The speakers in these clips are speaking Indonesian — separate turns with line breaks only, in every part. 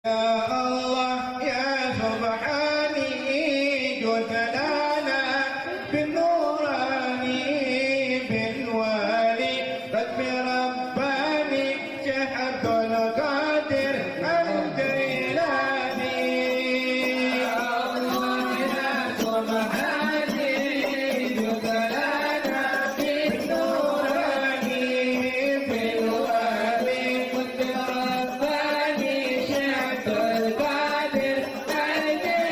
يا الله يا سبحاني جد لنا بالنوراني بالوالي رب رباني شهد القادر الجيلاني يا الله يا سبحاني جد لنا بالنوراني بالوالي رب رباني شهد القادر الجيلاني.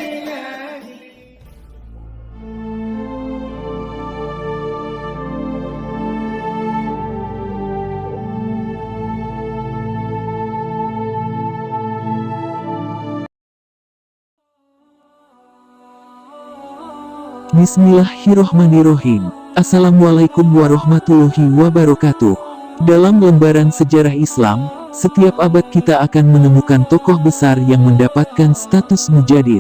Bismillahirrohmanirrohim. Assalamualaikum warahmatullahi wabarakatuh. Dalam lembaran sejarah Islam, setiap abad kita akan menemukan tokoh besar yang mendapatkan status mujadid.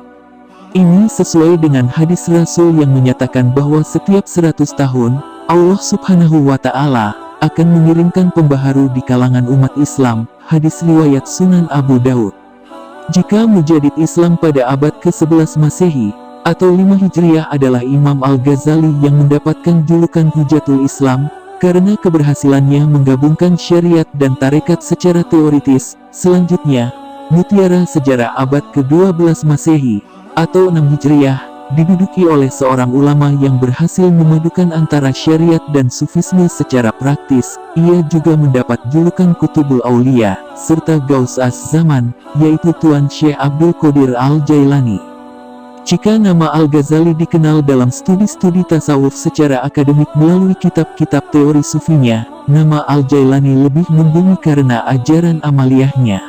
Ini sesuai dengan hadis Rasul yang menyatakan bahwa setiap 100 tahun, Allah Subhanahu wa Ta'ala akan mengirimkan pembaharu di kalangan umat Islam. Hadis riwayat Sunan Abu Daud. Jika mujadid Islam pada abad ke-11 Masehi atau 5 Hijriah adalah Imam Al-Ghazali yang mendapatkan julukan Hujatul Islam karena keberhasilannya menggabungkan syariat dan tarekat secara teoritis. Selanjutnya, mutiara sejarah abad ke-12 Masehi atau 6 Hijriah diduduki oleh seorang ulama yang berhasil memadukan antara syariat dan sufisme secara praktis. Ia juga mendapat julukan Kutubul Aulia serta Gaus Az-Zaman, yaitu Tuan Syekh Abdul Qadir Al-Jailani. Jika nama Al-Ghazali dikenal dalam studi-studi tasawuf secara akademik melalui kitab-kitab teori sufinya, nama Al-Jailani lebih membumi karena ajaran amaliyahnya.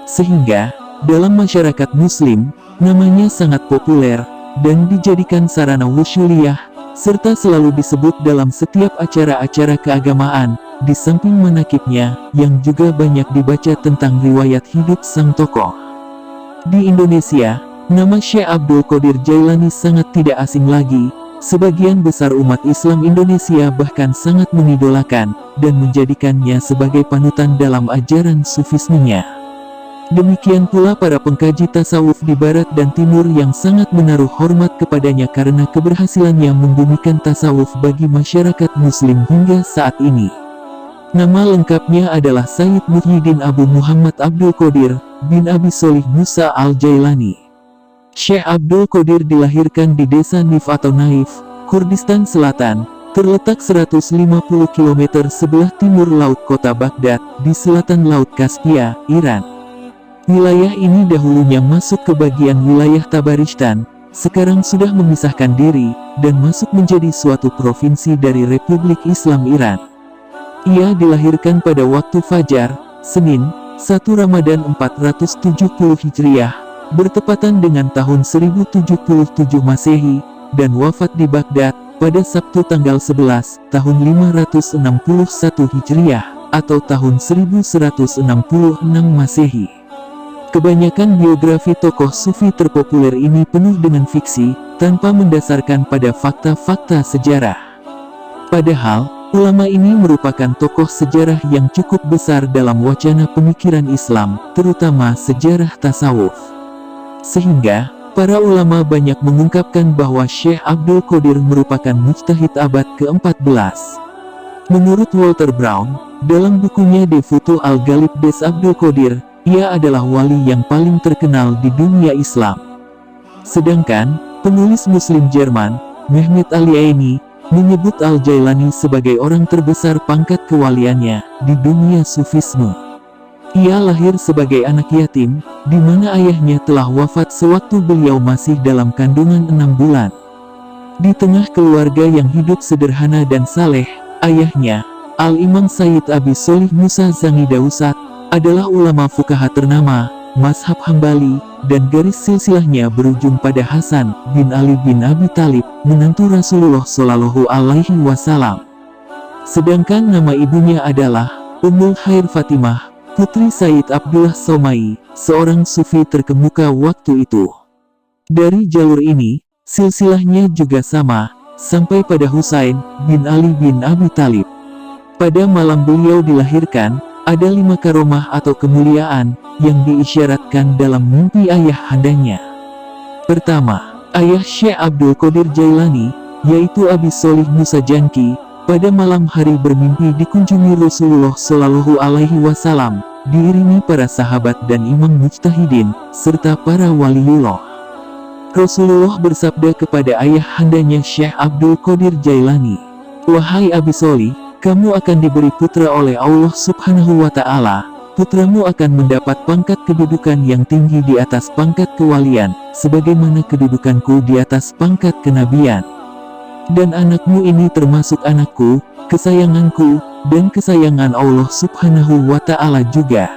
Sehingga, dalam masyarakat muslim, namanya sangat populer, dan dijadikan sarana wusyuliyah, serta selalu disebut dalam setiap acara-acara keagamaan, di samping manakibnya, yang juga banyak dibaca tentang riwayat hidup sang tokoh. Di Indonesia, nama Syekh Abdul Qadir Jailani sangat tidak asing lagi. Sebagian besar umat Islam Indonesia bahkan sangat mengidolakan, dan menjadikannya sebagai panutan dalam ajaran sufismenya. Demikian pula para pengkaji tasawuf di barat dan timur yang sangat menaruh hormat kepadanya karena keberhasilannya membumikan tasawuf bagi masyarakat muslim hingga saat ini. Nama lengkapnya adalah Sayyid Muhyiddin Abu Muhammad Abdul Qadir bin Abi Sholih Musa Al-Jailani. Syekh Abdul Qadir dilahirkan di desa Nif atau Naif, Kurdistan Selatan, terletak 150 km sebelah timur laut kota Baghdad, di selatan Laut Kaspia, Iran. Wilayah ini dahulunya masuk ke bagian wilayah Tabaristan, sekarang sudah memisahkan diri, dan masuk menjadi suatu provinsi dari Republik Islam Iran. Ia dilahirkan pada waktu Fajar, Senin, 1 Ramadan 470 Hijriah, bertepatan dengan tahun 1077 Masehi, dan wafat di Baghdad pada Sabtu tanggal 11, tahun 561 Hijriah, atau tahun 1166 Masehi. Kebanyakan biografi tokoh sufi terpopuler ini penuh dengan fiksi, tanpa mendasarkan pada fakta-fakta sejarah. Padahal, ulama ini merupakan tokoh sejarah yang cukup besar dalam wacana pemikiran Islam, terutama sejarah tasawuf. Sehingga, para ulama banyak mengungkapkan bahwa Syekh Abdul Qadir merupakan mujtahid abad ke-14. Menurut Walter Brown, dalam bukunya De Futu Al-Ghalib des Abdul Qadir, ia adalah wali yang paling terkenal di dunia Islam. Sedangkan, penulis Muslim Jerman, Mehmet Ali Aini, menyebut Al-Jailani sebagai orang terbesar pangkat kewaliannya di dunia sufisme. Ia lahir sebagai anak yatim, di mana ayahnya telah wafat sewaktu beliau masih dalam kandungan 6 bulan. Di tengah keluarga yang hidup sederhana dan saleh, ayahnya, Al-Imam Sayyid Abi Sholih Musa Zangi Dausat, adalah ulama fuqaha ternama, mazhab Hambali, dan garis silsilahnya berujung pada Hasan bin Ali bin Abi Thalib, menantu Rasulullah Shallallahu Alaihi Wasallam. Sedangkan nama ibunya adalah Ummul Khair Fatimah, putri Sayyid Abdullah Somai, seorang sufi terkemuka waktu itu. Dari jalur ini, silsilahnya juga sama, sampai pada Husain bin Ali bin Abi Thalib. Pada malam beliau dilahirkan, ada 5 karomah atau kemuliaan yang diisyaratkan dalam mimpi ayahandanya. Pertama, ayah Syekh Abdul Qadir Jailani, yaitu Abi Sholih Musa Janki, pada malam hari bermimpi dikunjungi Rasulullah Shallallahu Alaihi Wasallam, diiringi para sahabat dan imam mujtahidin, serta para waliullah. Rasulullah bersabda kepada ayahandanya Syekh Abdul Qadir Jailani, "Wahai Abi Sholih, kamu akan diberi putra oleh Allah Subhanahu wa Ta'ala. Putramu akan mendapat pangkat kedudukan yang tinggi di atas pangkat kewalian, sebagaimana kedudukanku di atas pangkat kenabian. Dan anakmu ini termasuk anakku, kesayanganku, dan kesayangan Allah Subhanahu wa Ta'ala juga."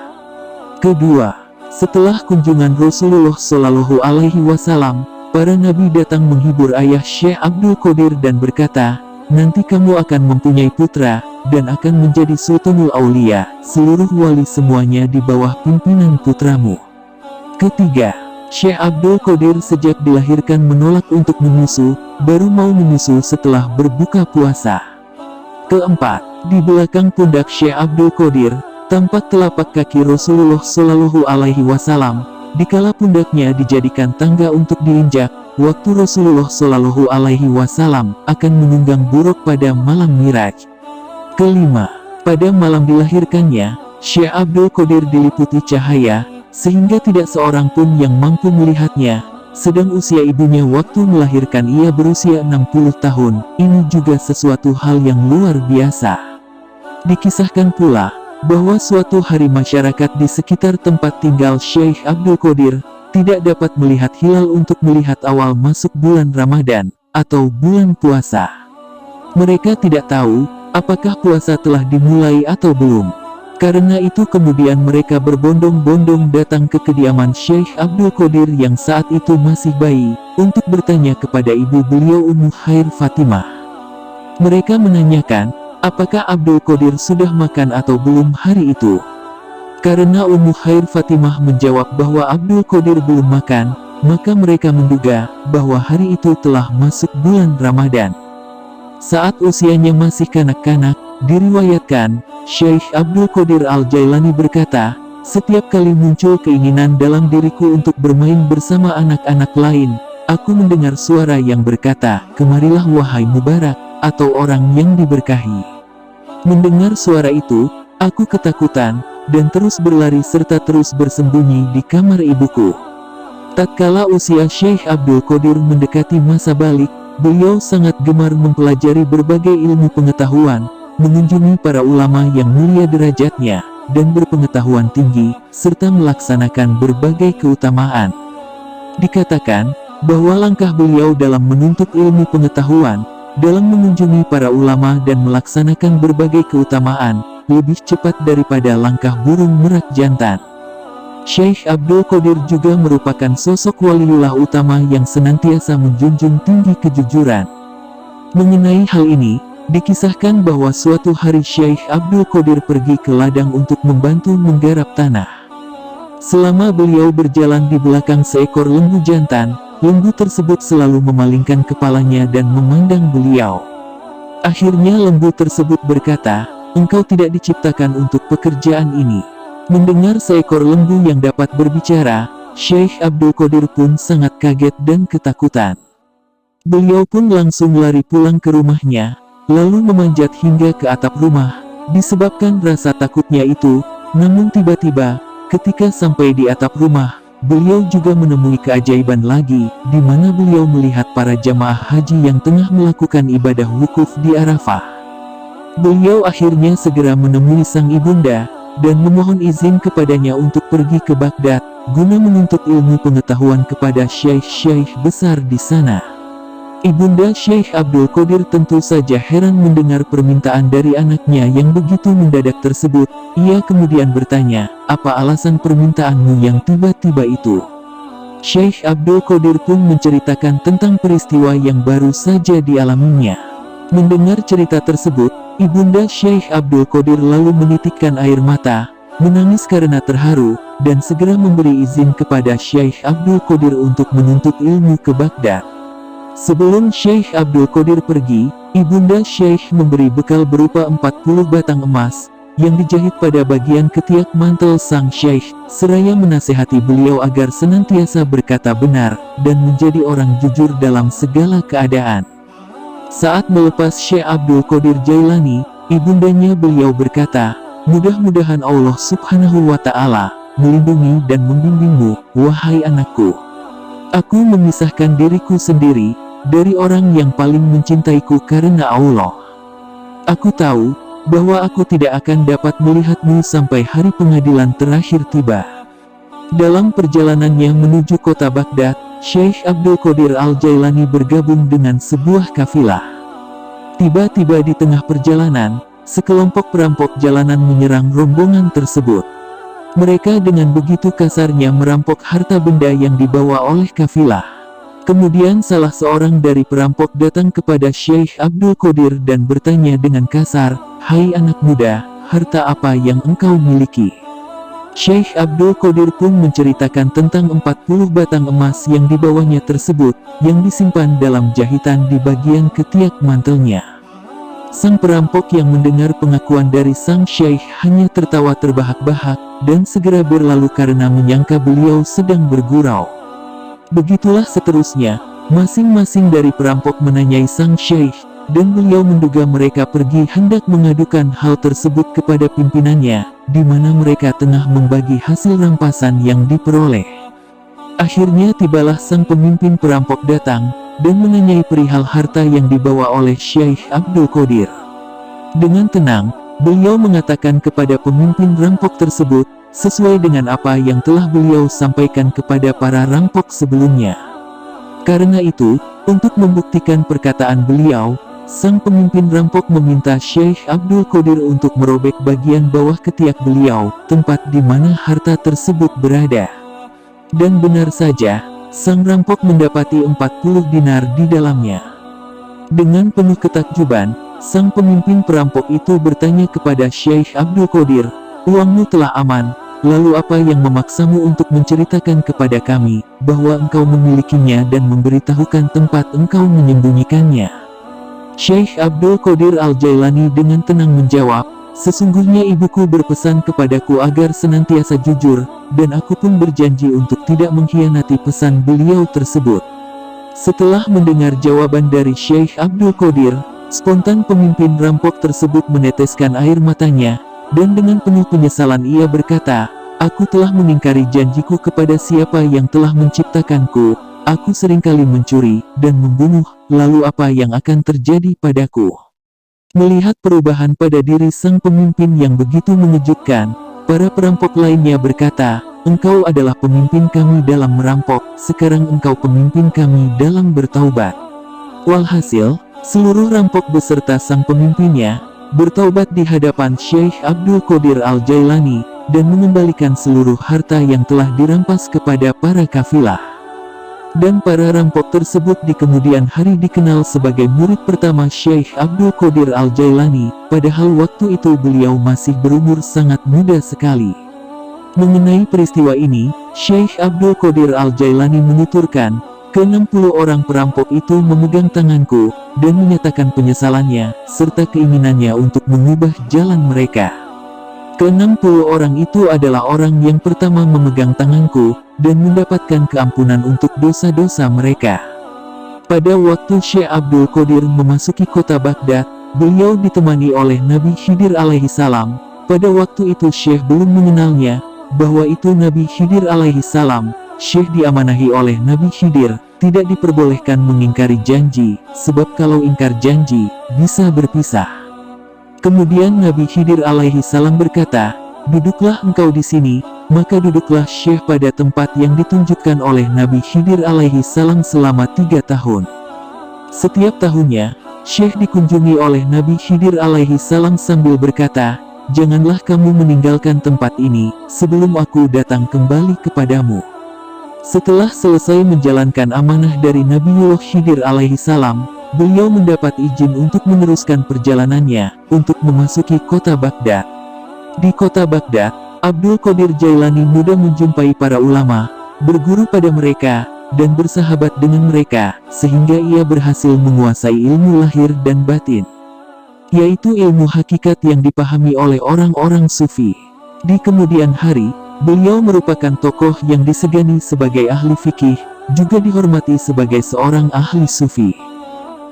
Kedua, setelah kunjungan Rasulullah Shallallahu Alaihi Wasallam, para nabi datang menghibur ayah Syekh Abdul Qadir dan berkata, "Nanti kamu akan mempunyai putra, dan akan menjadi Sultanul Aulia, seluruh wali semuanya di bawah pimpinan putramu." Ketiga, Syekh Abdul Qadir sejak dilahirkan menolak untuk menyusu, baru mau menyusu setelah berbuka puasa. Keempat, di belakang pundak Syekh Abdul Qadir, tampak telapak kaki Rasulullah Shallallahu Alaihi Wasallam, dikala pundaknya dijadikan tangga untuk diinjak, waktu Rasulullah Shallallahu Alaihi Wasallam akan menunggang buruk pada malam Miraj. Kelima, pada malam dilahirkannya, Syekh Abdul Qadir diliputi cahaya, sehingga tidak seorang pun yang mampu melihatnya, sedang usia ibunya waktu melahirkan ia berusia 60 tahun, ini juga sesuatu hal yang luar biasa. Dikisahkan pula, bahwa suatu hari masyarakat di sekitar tempat tinggal Syekh Abdul Qadir, tidak dapat melihat hilal untuk melihat awal masuk bulan Ramadan, atau bulan puasa. Mereka tidak tahu, apakah puasa telah dimulai atau belum. Karena itu kemudian mereka berbondong-bondong datang ke kediaman Syekh Abdul Qadir yang saat itu masih bayi, untuk bertanya kepada ibu beliau Ummu Khair Fatimah. Mereka menanyakan, apakah Abdul Qadir sudah makan atau belum hari itu. Karena Ummu Khair Fatimah menjawab bahwa Abdul Qadir belum makan, maka mereka menduga bahwa hari itu telah masuk bulan Ramadan. Saat usianya masih kanak-kanak, diriwayatkan, Syekh Abdul Qadir Al-Jailani berkata, "Setiap kali muncul keinginan dalam diriku untuk bermain bersama anak-anak lain, aku mendengar suara yang berkata, 'Kemarilah wahai Mubarak,' atau orang yang diberkahi. Mendengar suara itu, aku ketakutan, dan terus berlari serta terus bersembunyi di kamar ibuku." Tatkala usia Syekh Abdul Qadir mendekati masa balik, beliau sangat gemar mempelajari berbagai ilmu pengetahuan, mengunjungi para ulama yang mulia derajatnya, dan berpengetahuan tinggi, serta melaksanakan berbagai keutamaan. Dikatakan, bahwa langkah beliau dalam menuntut ilmu pengetahuan, dalam mengunjungi para ulama dan melaksanakan berbagai keutamaan, lebih cepat daripada langkah burung merak jantan. Syekh Abdul Qadir juga merupakan sosok waliullah utama yang senantiasa menjunjung tinggi kejujuran. Mengenai hal ini, dikisahkan bahwa suatu hari Syekh Abdul Qadir pergi ke ladang untuk membantu menggarap tanah. Selama beliau berjalan di belakang seekor lembu jantan, lembu tersebut selalu memalingkan kepalanya dan memandang beliau. Akhirnya lembu tersebut berkata, "Engkau tidak diciptakan untuk pekerjaan ini." Mendengar seekor lembu yang dapat berbicara, Syekh Abdul Qadir pun sangat kaget dan ketakutan. Beliau pun langsung lari pulang ke rumahnya, lalu memanjat hingga ke atap rumah, disebabkan rasa takutnya itu. Namun tiba-tiba, ketika sampai di atap rumah, beliau juga menemui keajaiban lagi, di mana beliau melihat para jamaah haji yang tengah melakukan ibadah wukuf di Arafah. Beliau akhirnya segera menemui sang ibunda, dan memohon izin kepadanya untuk pergi ke Baghdad, guna menuntut ilmu pengetahuan kepada syekh-syekh besar di sana. Ibunda Syekh Abdul Qadir tentu saja heran mendengar permintaan dari anaknya yang begitu mendadak tersebut. Ia kemudian bertanya, "Apa alasan permintaanmu yang tiba-tiba itu?" Syekh Abdul Qadir pun menceritakan tentang peristiwa yang baru saja dialaminya. Mendengar cerita tersebut, ibunda Syekh Abdul Qadir lalu menitikkan air mata, menangis karena terharu, dan segera memberi izin kepada Syekh Abdul Qadir untuk menuntut ilmu ke Baghdad. Sebelum Syekh Abdul Qadir pergi, ibunda Syekh memberi bekal berupa 40 batang emas, yang dijahit pada bagian ketiak mantel sang syekh, seraya menasehati beliau agar senantiasa berkata benar, dan menjadi orang jujur dalam segala keadaan. Saat melepas Syekh Abdul Qadir Jailani, ibundanya beliau berkata, "Mudah-mudahan Allah Subhanahu wa Ta'ala melindungi dan membimbingmu, wahai anakku. Aku memisahkan diriku sendiri dari orang yang paling mencintaiku karena Allah. Aku tahu bahwa aku tidak akan dapat melihatmu sampai hari pengadilan terakhir tiba." Dalam perjalanannya menuju kota Baghdad, Syekh Abdul Qadir Al-Jailani bergabung dengan sebuah kafilah. Tiba-tiba di tengah perjalanan, sekelompok perampok jalanan menyerang rombongan tersebut. Mereka dengan begitu kasarnya merampok harta benda yang dibawa oleh kafilah. Kemudian salah seorang dari perampok datang kepada Syekh Abdul Qadir dan bertanya dengan kasar, "Hai anak muda, harta apa yang engkau miliki?" Syekh Abdul Qadir pun menceritakan tentang 40 batang emas yang dibawanya tersebut, yang disimpan dalam jahitan di bagian ketiak mantelnya. Sang perampok yang mendengar pengakuan dari sang syekh hanya tertawa terbahak-bahak, dan segera berlalu karena menyangka beliau sedang bergurau. Begitulah seterusnya, masing-masing dari perampok menanyai sang syekh, dan beliau menduga mereka pergi hendak mengadukan hal tersebut kepada pimpinannya, di mana mereka tengah membagi hasil rampasan yang diperoleh. Akhirnya tibalah sang pemimpin perampok datang, dan menanyai perihal harta yang dibawa oleh Syekh Abdul Qadir. Dengan tenang, beliau mengatakan kepada pemimpin rampok tersebut, sesuai dengan apa yang telah beliau sampaikan kepada para rampok sebelumnya. Karena itu, untuk membuktikan perkataan beliau, sang pemimpin rampok meminta Syekh Abdul Qadir untuk merobek bagian bawah ketiak beliau, tempat di mana harta tersebut berada. Dan benar saja, sang rampok mendapati 40 dinar di dalamnya. Dengan penuh ketakjuban, sang pemimpin perampok itu bertanya kepada Syekh Abdul Qadir, "Uangmu telah aman, lalu apa yang memaksamu untuk menceritakan kepada kami, bahwa engkau memilikinya dan memberitahukan tempat engkau menyembunyikannya?" Syekh Abdul Qadir Al-Jailani dengan tenang menjawab, "Sesungguhnya ibuku berpesan kepadaku agar senantiasa jujur, dan aku pun berjanji untuk tidak mengkhianati pesan beliau tersebut." Setelah mendengar jawaban dari Syekh Abdul Qadir, spontan pemimpin rampok tersebut meneteskan air matanya, dan dengan penuh penyesalan ia berkata, "Aku telah mengingkari janjiku kepada siapa yang telah menciptakanku. Aku seringkali mencuri dan membunuh, lalu apa yang akan terjadi padaku?" Melihat perubahan pada diri sang pemimpin yang begitu mengejutkan, para perampok lainnya berkata, "Engkau adalah pemimpin kami dalam merampok, sekarang engkau pemimpin kami dalam bertaubat." Walhasil, seluruh rampok beserta sang pemimpinnya bertaubat di hadapan Syekh Abdul Qadir Al-Jailani, dan mengembalikan seluruh harta yang telah dirampas kepada para kafilah. Dan para rampok tersebut di kemudian hari dikenal sebagai murid pertama Syekh Abdul Qadir Al-Jailani, padahal waktu itu beliau masih berumur sangat muda sekali. Mengenai peristiwa ini, Syekh Abdul Qadir Al-Jailani menuturkan, "Ke-60 orang perampok itu memegang tanganku, dan menyatakan penyesalannya, serta keinginannya untuk mengubah jalan mereka. Ke-60 orang itu adalah orang yang pertama memegang tanganku, dan mendapatkan keampunan untuk dosa-dosa mereka." Pada waktu Syekh Abdul Qadir memasuki kota Baghdad, beliau ditemani oleh Nabi Khidir alaihi salam. Pada waktu itu Syekh belum mengenalnya, bahwa itu Nabi Khidir alaihi salam. Syekh diamanahi oleh Nabi Khidir, tidak diperbolehkan mengingkari janji, sebab kalau ingkar janji, bisa berpisah. Kemudian Nabi Khidir alaihi salam berkata, "Duduklah engkau di sini." Maka duduklah Syekh pada tempat yang ditunjukkan oleh Nabi Khidir alaihi salam selama 3 tahun. Setiap tahunnya, Syekh dikunjungi oleh Nabi Khidir alaihi salam sambil berkata, "Janganlah kamu meninggalkan tempat ini, sebelum aku datang kembali kepadamu." Setelah selesai menjalankan amanah dari Nabiullah Khidir alaihi salam, beliau mendapat izin untuk meneruskan perjalanannya, untuk memasuki kota Baghdad. Di kota Baghdad, Abdul Qadir Jailani mudah menjumpai para ulama, berguru pada mereka, dan bersahabat dengan mereka, sehingga ia berhasil menguasai ilmu lahir dan batin. yaitu ilmu hakikat yang dipahami oleh orang-orang sufi. Di kemudian hari, beliau merupakan tokoh yang disegani sebagai ahli fikih, juga dihormati sebagai seorang ahli sufi.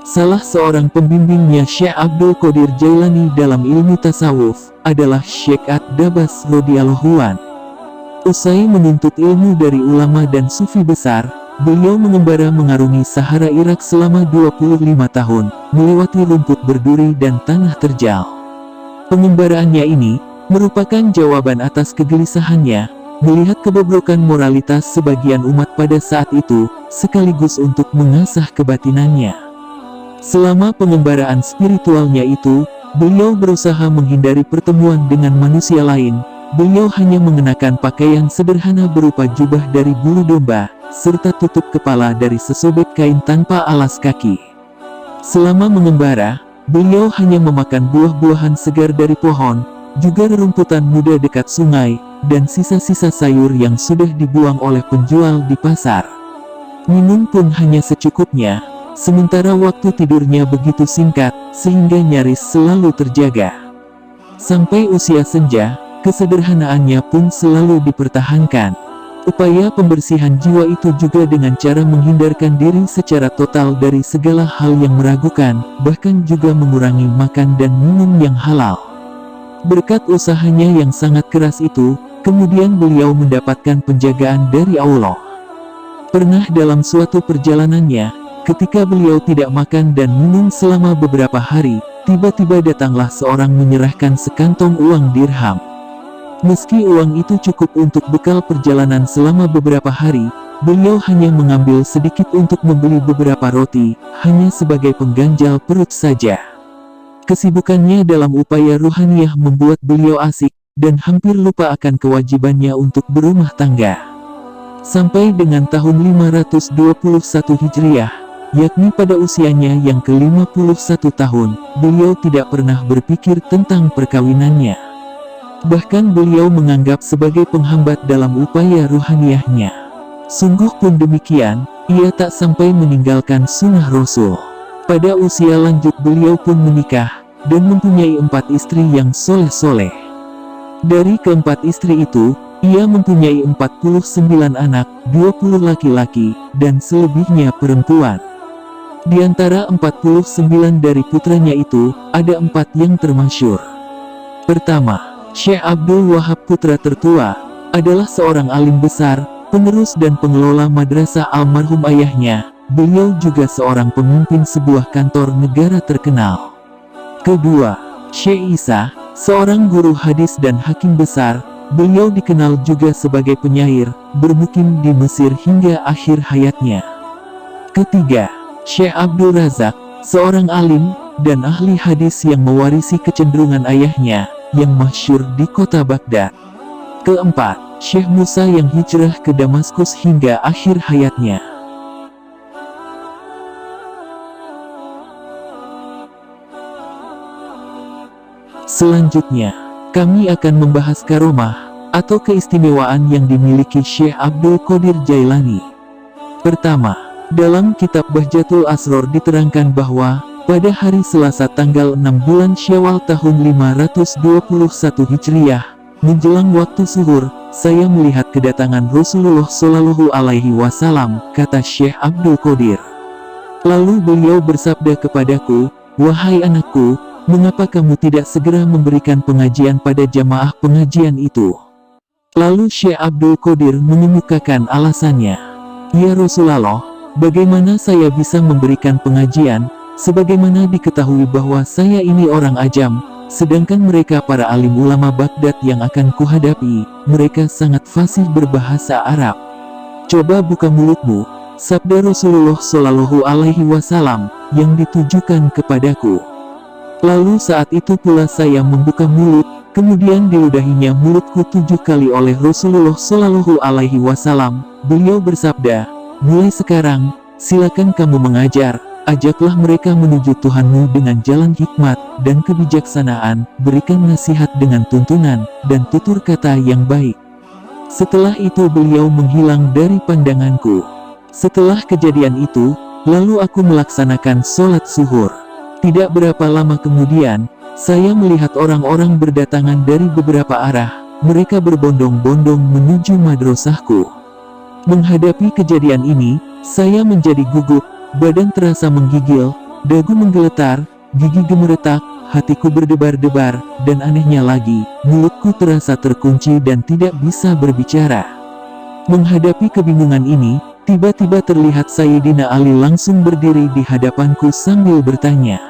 Salah seorang pembimbingnya Syekh Abdul Qadir Jailani dalam ilmu tasawuf adalah Syekh Ad-Dabas radhiyallahu an. Usai menuntut ilmu dari ulama dan sufi besar, beliau mengembara mengarungi Sahara Irak selama 25 tahun, melewati rumput berduri dan tanah terjal. Pengembaraannya ini merupakan jawaban atas kegelisahannya melihat kebobrokan moralitas sebagian umat pada saat itu, sekaligus untuk mengasah kebatinannya. Selama pengembaraan spiritualnya itu, beliau berusaha menghindari pertemuan dengan manusia lain. Beliau hanya mengenakan pakaian sederhana berupa jubah dari bulu domba, serta tutup kepala dari sesobek kain tanpa alas kaki. Selama mengembara, beliau hanya memakan buah-buahan segar dari pohon, juga rerumputan muda dekat sungai, dan sisa-sisa sayur yang sudah dibuang oleh penjual di pasar. Minum pun hanya secukupnya. Sementara waktu tidurnya begitu singkat, sehingga nyaris selalu terjaga. Sampai usia senja, kesederhanaannya pun selalu dipertahankan. Upaya pembersihan jiwa itu juga dengan cara menghindarkan diri secara total dari segala hal yang meragukan, bahkan juga mengurangi makan dan minum yang halal. Berkat usahanya yang sangat keras itu, kemudian beliau mendapatkan penjagaan dari Allah. Pernah dalam suatu perjalanannya, ketika beliau tidak makan dan minum selama beberapa hari, tiba-tiba datanglah seorang menyerahkan sekantong uang dirham. Meski uang itu cukup untuk bekal perjalanan selama beberapa hari, beliau hanya mengambil sedikit untuk membeli beberapa roti, hanya sebagai pengganjal perut saja. Kesibukannya dalam upaya ruhaniyah membuat beliau asik, dan hampir lupa akan kewajibannya untuk berumah tangga. Sampai dengan tahun 521 Hijriah, yakni pada usianya yang ke-51 tahun, beliau tidak pernah berpikir tentang perkawinannya. Bahkan beliau menganggap sebagai penghambat dalam upaya ruhaniyahnya. Sungguh pun demikian, ia tak sampai meninggalkan sunnah Rasul. Pada usia lanjut beliau pun menikah, dan mempunyai 4 istri yang soleh-soleh. Dari keempat istri itu, ia mempunyai 49 anak, 20 laki-laki, dan selebihnya perempuan. Di antara 49 dari putranya itu, ada 4 yang termasyhur. Pertama, Syekh Abdul Wahab putra tertua, adalah seorang alim besar, penerus dan pengelola madrasah almarhum ayahnya. Beliau juga seorang pemimpin sebuah kantor negara terkenal. Kedua, Syekh Isa, seorang guru hadis dan hakim besar. Beliau dikenal juga sebagai penyair, bermukim di Mesir hingga akhir hayatnya. Ketiga, Syekh Abdul Razak, seorang alim dan ahli hadis yang mewarisi kecenderungan ayahnya, yang masyhur di kota Baghdad. Keempat, Syekh Musa yang hijrah ke Damaskus hingga akhir hayatnya. Selanjutnya, kami akan membahas karomah, atau keistimewaan yang dimiliki Syekh Abdul Qadir Jailani. Pertama, dalam kitab Bahjatul Asror diterangkan bahwa, pada hari Selasa tanggal 6 bulan Syawal tahun 521 Hijriah, menjelang waktu zuhur, saya melihat kedatangan Rasulullah Shallallahu Alaihi Wasallam, kata Syekh Abdul Qadir. Lalu beliau bersabda kepadaku, wahai anakku, mengapa kamu tidak segera memberikan pengajian pada jamaah pengajian itu? Lalu Syekh Abdul Qadir mengemukakan alasannya. Ya Rasulullah, bagaimana saya bisa memberikan pengajian, sebagaimana diketahui bahwa saya ini orang ajam, sedangkan mereka para alim ulama Baghdad yang akan kuhadapi, mereka sangat fasih berbahasa Arab. Coba buka mulutmu, sabda Rasulullah Shallallahu Alaihi Wasallam, yang ditujukan kepadaku. Lalu saat itu pula saya membuka mulut, kemudian diludahinya mulutku 7 kali oleh Rasulullah Shallallahu Alaihi Wasallam. Beliau bersabda, mulai sekarang, silakan kamu mengajar. Ajaklah mereka menuju Tuhanmu dengan jalan hikmat dan kebijaksanaan, berikan nasihat dengan tuntunan, dan tutur kata yang baik. Setelah itu beliau menghilang dari pandanganku. Setelah kejadian itu, lalu aku melaksanakan sholat zuhur. Tidak berapa lama kemudian, saya melihat orang-orang berdatangan dari beberapa arah. Mereka berbondong-bondong menuju madrasahku. Menghadapi kejadian ini, saya menjadi gugup, badan terasa menggigil, dagu menggeletar, gigi gemeretak, hatiku berdebar-debar, dan anehnya lagi, mulutku terasa terkunci dan tidak bisa berbicara. Menghadapi kebingungan ini, tiba-tiba terlihat Sayyidina Ali langsung berdiri di hadapanku sambil bertanya,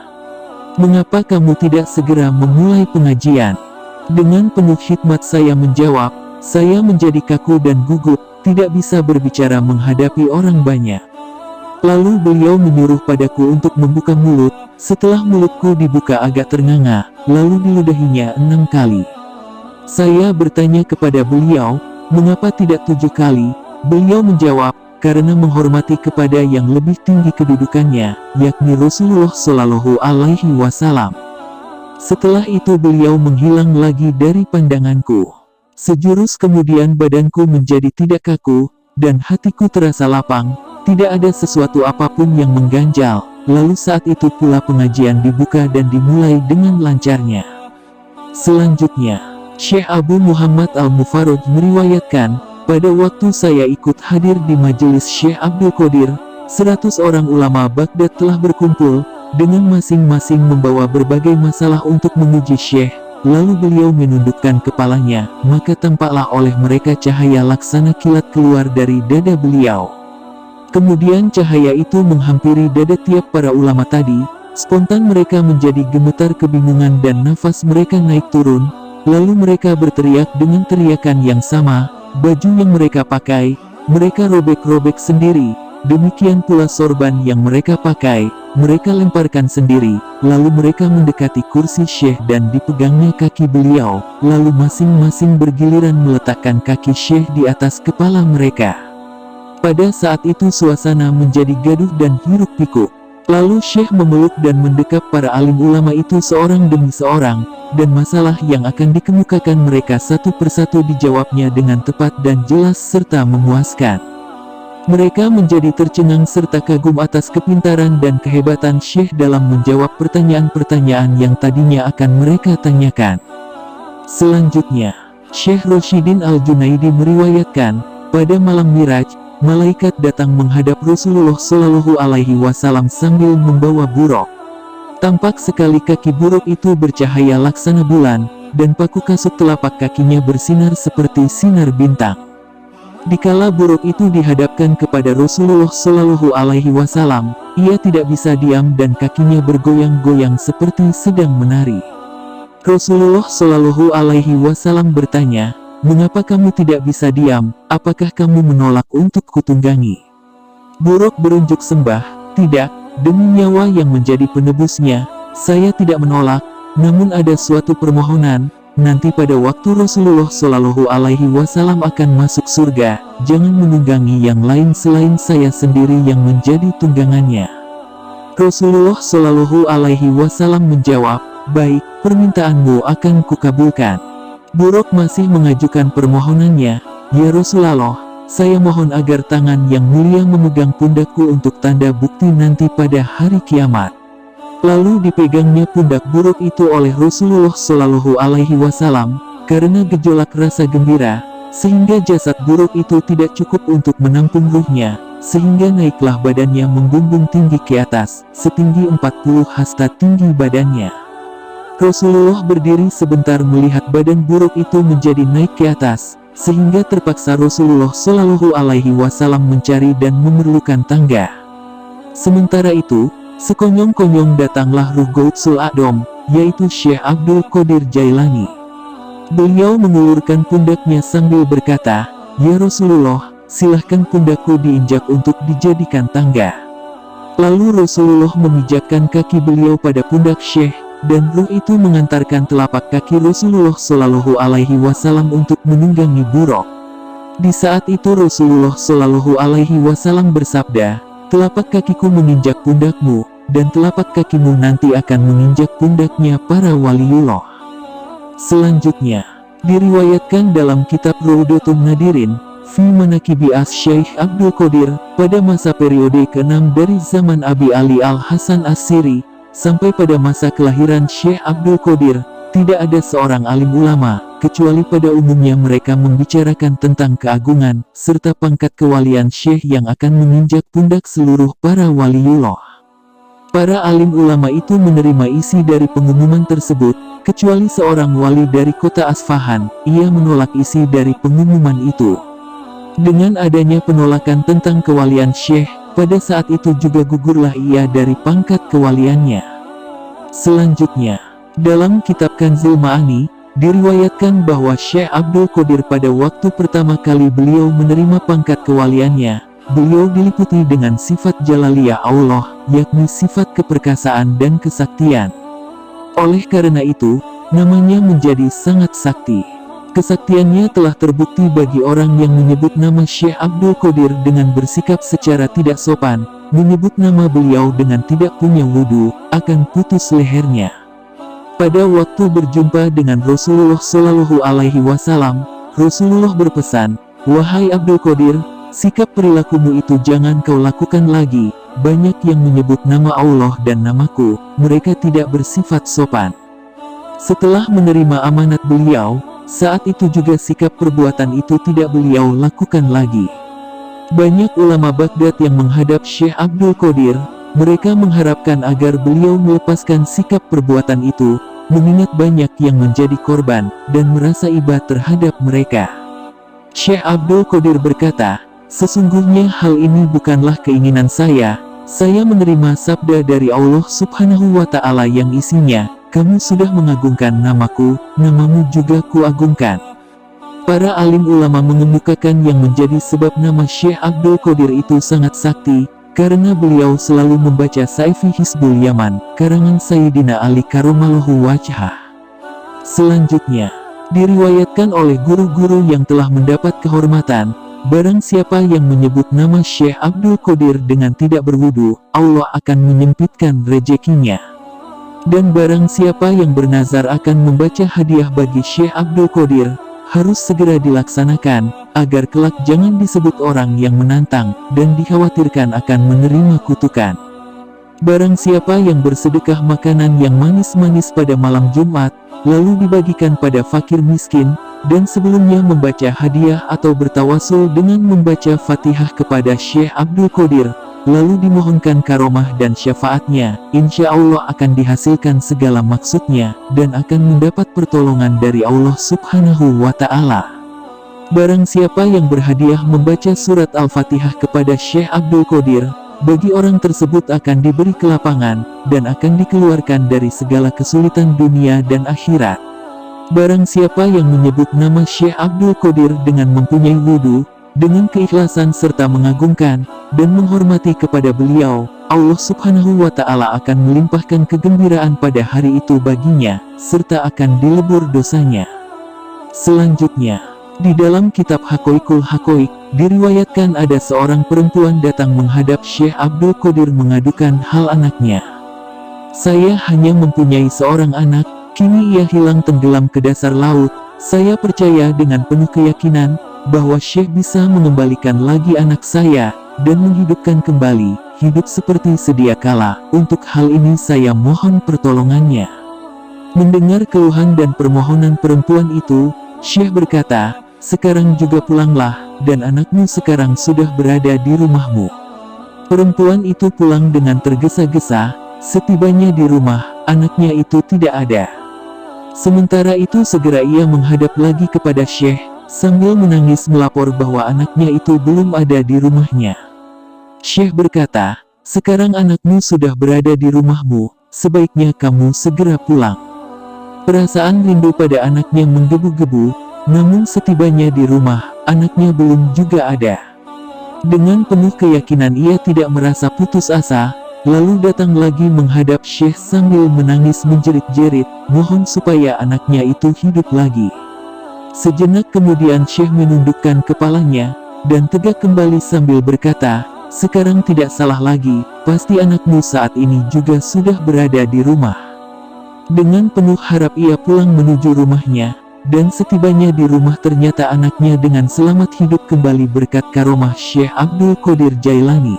"Mengapa kamu tidak segera memulai pengajian?" Dengan penuh hikmat saya menjawab, "Saya menjadi kaku dan gugup, tidak bisa berbicara menghadapi orang banyak." Lalu beliau menyuruh padaku untuk membuka mulut. Setelah mulutku dibuka agak ternganga, lalu diludahinya 6 kali. Saya bertanya kepada beliau, "Mengapa tidak 7 kali?" Beliau menjawab, "Karena menghormati kepada yang lebih tinggi kedudukannya, yakni Rasulullah Shallallahu Alaihi Wasallam." Setelah itu beliau menghilang lagi dari pandanganku. Sejurus kemudian badanku menjadi tidak kaku, dan hatiku terasa lapang, tidak ada sesuatu apapun yang mengganjal. Lalu saat itu pula pengajian dibuka dan dimulai dengan lancarnya. Selanjutnya, Syekh Abu Muhammad Al-Mufarrad meriwayatkan, pada waktu saya ikut hadir di majelis Syekh Abdul Qadir, 100 orang ulama Baghdad telah berkumpul, dengan masing-masing membawa berbagai masalah untuk menguji Syekh. Lalu beliau menundukkan kepalanya, maka tampaklah oleh mereka cahaya laksana kilat keluar dari dada beliau. Kemudian cahaya itu menghampiri dada tiap para ulama tadi, spontan mereka menjadi gemetar kebingungan dan nafas mereka naik turun, lalu mereka berteriak dengan teriakan yang sama, baju yang mereka pakai, mereka robek-robek sendiri, demikian pula sorban yang mereka pakai, mereka lemparkan sendiri, lalu mereka mendekati kursi Syekh dan dipegangnya kaki beliau, lalu masing-masing bergiliran meletakkan kaki Syekh di atas kepala mereka. Pada saat itu suasana menjadi gaduh dan hiruk-pikuk. Lalu Syekh memeluk dan mendekap para alim ulama itu seorang demi seorang, dan masalah yang akan dikemukakan mereka satu persatu dijawabnya dengan tepat dan jelas serta memuaskan. Mereka menjadi tercengang serta kagum atas kepintaran dan kehebatan Syekh dalam menjawab pertanyaan-pertanyaan yang tadinya akan mereka tanyakan. Selanjutnya, Syekh Rashidin Al-Junaidi meriwayatkan, pada malam Miraj, malaikat datang menghadap Rasulullah Shallallahu Alaihi Wasallam sambil membawa buruk. Tampak sekali kaki buruk itu bercahaya laksana bulan, dan paku kasut telapak kakinya bersinar seperti sinar bintang. Dikala buruk itu dihadapkan kepada Rasulullah Shallallahu Alaihi Wasallam, ia tidak bisa diam dan kakinya bergoyang-goyang seperti sedang menari. Rasulullah Shallallahu Alaihi Wasallam bertanya, "Mengapa kamu tidak bisa diam? Apakah kamu menolak untuk kutunggangi?" Buruk berunjuk sembah, "Tidak, demi nyawa yang menjadi penebusnya, saya tidak menolak, namun ada suatu permohonan, nanti pada waktu Rasulullah Shallallahu Alaihi Wasallam akan masuk surga, jangan menunggangi yang lain selain saya sendiri yang menjadi tunggangannya." Rasulullah Shallallahu Alaihi Wasallam menjawab, "Baik, permintaanmu akan kukabulkan." Buruk masih mengajukan permohonannya, "Ya Rasulullah, saya mohon agar tangan yang mulia memegang pundakku untuk tanda bukti nanti pada hari kiamat." Lalu dipegangnya pundak buruk itu oleh Rasulullah Shallallahu Alaihi Wasallam, karena gejolak rasa gembira, sehingga jasad buruk itu tidak cukup untuk menampung ruhnya, sehingga naiklah badannya membumbung tinggi ke atas, setinggi 40 hasta tinggi badannya. Rasulullah berdiri sebentar melihat badan buruk itu menjadi naik ke atas, sehingga terpaksa Rasulullah Shallallahu Alaihi Wasallam mencari dan memerlukan tangga. Sementara itu, sekonyong-konyong datanglah ruh Gautsul A'dham, yaitu Syekh Abdul Qadir Jailani. Beliau mengulurkan pundaknya sambil berkata, "Ya Rasulullah, silahkan pundakku diinjak untuk dijadikan tangga." Lalu Rasulullah memijakkan kaki beliau pada pundak Syekh, dan ruh itu mengantarkan telapak kaki Rasulullah Shallallahu Alaihi Wasallam untuk menunggangi buruk. Di saat itu Rasulullah Shallallahu Alaihi Wasallam bersabda, "Telapak kakiku menginjak pundakmu, dan telapak kakimu nanti akan menginjak pundaknya para waliullah." Selanjutnya, diriwayatkan dalam kitab Raudatun Nadirin, fi Manaqibi Asy-Syaikh Abdul Qadir, pada masa periode ke-6 dari zaman Abi Ali Al-Hasan As-Siri, sampai pada masa kelahiran Syekh Abdul Qadir, tidak ada seorang alim ulama, kecuali pada umumnya mereka membicarakan tentang keagungan, serta pangkat kewalian Syekh yang akan menginjak pundak seluruh para waliullah. Para alim ulama itu menerima isi dari pengumuman tersebut, kecuali seorang wali dari kota Asfahan, ia menolak isi dari pengumuman itu. Dengan adanya penolakan tentang kewalian Syekh, pada saat itu juga gugurlah ia dari pangkat kewaliannya. Selanjutnya, dalam kitab Kanzul Ma'ani, diriwayatkan bahwa Syekh Abdul Qadir pada waktu pertama kali beliau menerima pangkat kewaliannya, beliau diliputi dengan sifat jalaliyah Allah, yakni sifat keperkasaan dan kesaktian. Oleh karena itu, namanya menjadi sangat sakti. Kesaktiannya telah terbukti bagi orang yang menyebut nama Syekh Abdul Qadir dengan bersikap secara tidak sopan, menyebut nama beliau dengan tidak punya wudu, akan putus lehernya. Pada waktu berjumpa dengan Rasulullah Shallallahu Alaihi Wasallam, Rasulullah berpesan, "Wahai Abdul Qadir, sikap perilakumu itu jangan kau lakukan lagi. Banyak yang menyebut nama Allah dan namaku, mereka tidak bersifat sopan." Setelah menerima amanat beliau, saat itu juga sikap perbuatan itu tidak beliau lakukan lagi. Banyak ulama Baghdad yang menghadap Syekh Abdul Qadir, mereka mengharapkan agar beliau melepaskan sikap perbuatan itu, mengingat banyak yang menjadi korban, dan merasa iba terhadap mereka. Syekh Abdul Qadir berkata, "Sesungguhnya hal ini bukanlah keinginan saya menerima sabda dari Allah Subhanahu wa Ta'ala yang isinya, kamu sudah mengagungkan namaku, namamu juga kuagungkan." Para alim ulama mengemukakan yang menjadi sebab nama Syekh Abdul Qadir itu sangat sakti, karena beliau selalu membaca Saifi Hizbul Yaman, karangan Sayyidina Ali Karramallahu Wajhah. Selanjutnya, diriwayatkan oleh guru-guru yang telah mendapat kehormatan, barang siapa yang menyebut nama Syekh Abdul Qadir dengan tidak berwudu, Allah akan menyempitkan rezekinya. Dan barang siapa yang bernazar akan membaca hadiah bagi Syekh Abdul Qadir, harus segera dilaksanakan, agar kelak jangan disebut orang yang menantang, dan dikhawatirkan akan menerima kutukan. Barang siapa yang bersedekah makanan yang manis-manis pada malam Jumat, lalu dibagikan pada fakir miskin, dan sebelumnya membaca hadiah atau bertawasul dengan membaca Fatihah kepada Syekh Abdul Qadir, lalu dimohonkan karomah dan syafaatnya, insya Allah akan dihasilkan segala maksudnya, dan akan mendapat pertolongan dari Allah Subhanahu wa Ta'ala. Barang siapa yang berhadiah membaca surat Al-Fatihah kepada Syekh Abdul Qadir, bagi orang tersebut akan diberi kelapangan, dan akan dikeluarkan dari segala kesulitan dunia dan akhirat. Barang siapa yang menyebut nama Syekh Abdul Qadir dengan mempunyai wudu, dengan keikhlasan serta mengagungkan dan menghormati kepada beliau, Allah Subhanahu wa Ta'ala akan melimpahkan kegembiraan pada hari itu baginya, serta akan dilebur dosanya. Selanjutnya, di dalam kitab Haqaiqul Haqaiq, diriwayatkan ada seorang perempuan datang menghadap Syekh Abdul Qadir mengadukan hal anaknya. "Saya hanya mempunyai seorang anak, kini ia hilang tenggelam ke dasar laut. Saya percaya dengan penuh keyakinan bahwa Syekh bisa mengembalikan lagi anak saya, dan menghidupkan kembali, hidup seperti sedia kala. Untuk hal ini saya mohon pertolongannya." Mendengar keluhan dan permohonan perempuan itu, Syekh berkata, "Sekarang juga pulanglah, dan anakmu sekarang sudah berada di rumahmu." Perempuan itu pulang dengan tergesa-gesa. Setibanya di rumah, anaknya itu tidak ada. Sementara itu segera ia menghadap lagi kepada Syekh, sambil menangis melapor bahwa anaknya itu belum ada di rumahnya. Syekh berkata, "Sekarang anakmu sudah berada di rumahmu, sebaiknya kamu segera pulang." Perasaan rindu pada anaknya menggebu-gebu, namun setibanya di rumah, anaknya belum juga ada. Dengan penuh keyakinan ia tidak merasa putus asa, lalu datang lagi menghadap Syekh sambil menangis menjerit-jerit, mohon supaya anaknya itu hidup lagi. Sejenak kemudian Syekh menundukkan kepalanya, dan tegak kembali sambil berkata, "Sekarang tidak salah lagi, pasti anakmu saat ini juga sudah berada di rumah." Dengan penuh harap ia pulang menuju rumahnya, dan setibanya di rumah ternyata anaknya dengan selamat hidup kembali berkat karomah Syekh Abdul Qadir Jailani.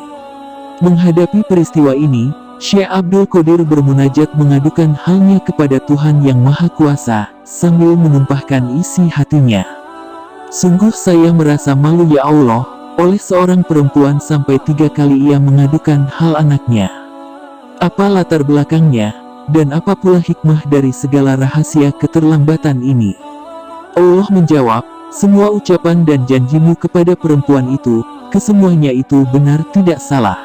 Menghadapi peristiwa ini, Syekh Abdul Qadir bermunajat mengadukan halnya kepada Tuhan Yang Maha Kuasa, sambil menumpahkan isi hatinya. Sungguh saya merasa malu ya Allah, oleh seorang perempuan sampai 3 kali ia mengadukan hal anaknya. Apa latar belakangnya, dan apa pula hikmah dari segala rahasia keterlambatan ini? Allah menjawab, semua ucapan dan janjimu kepada perempuan itu, kesemuanya itu benar tidak salah.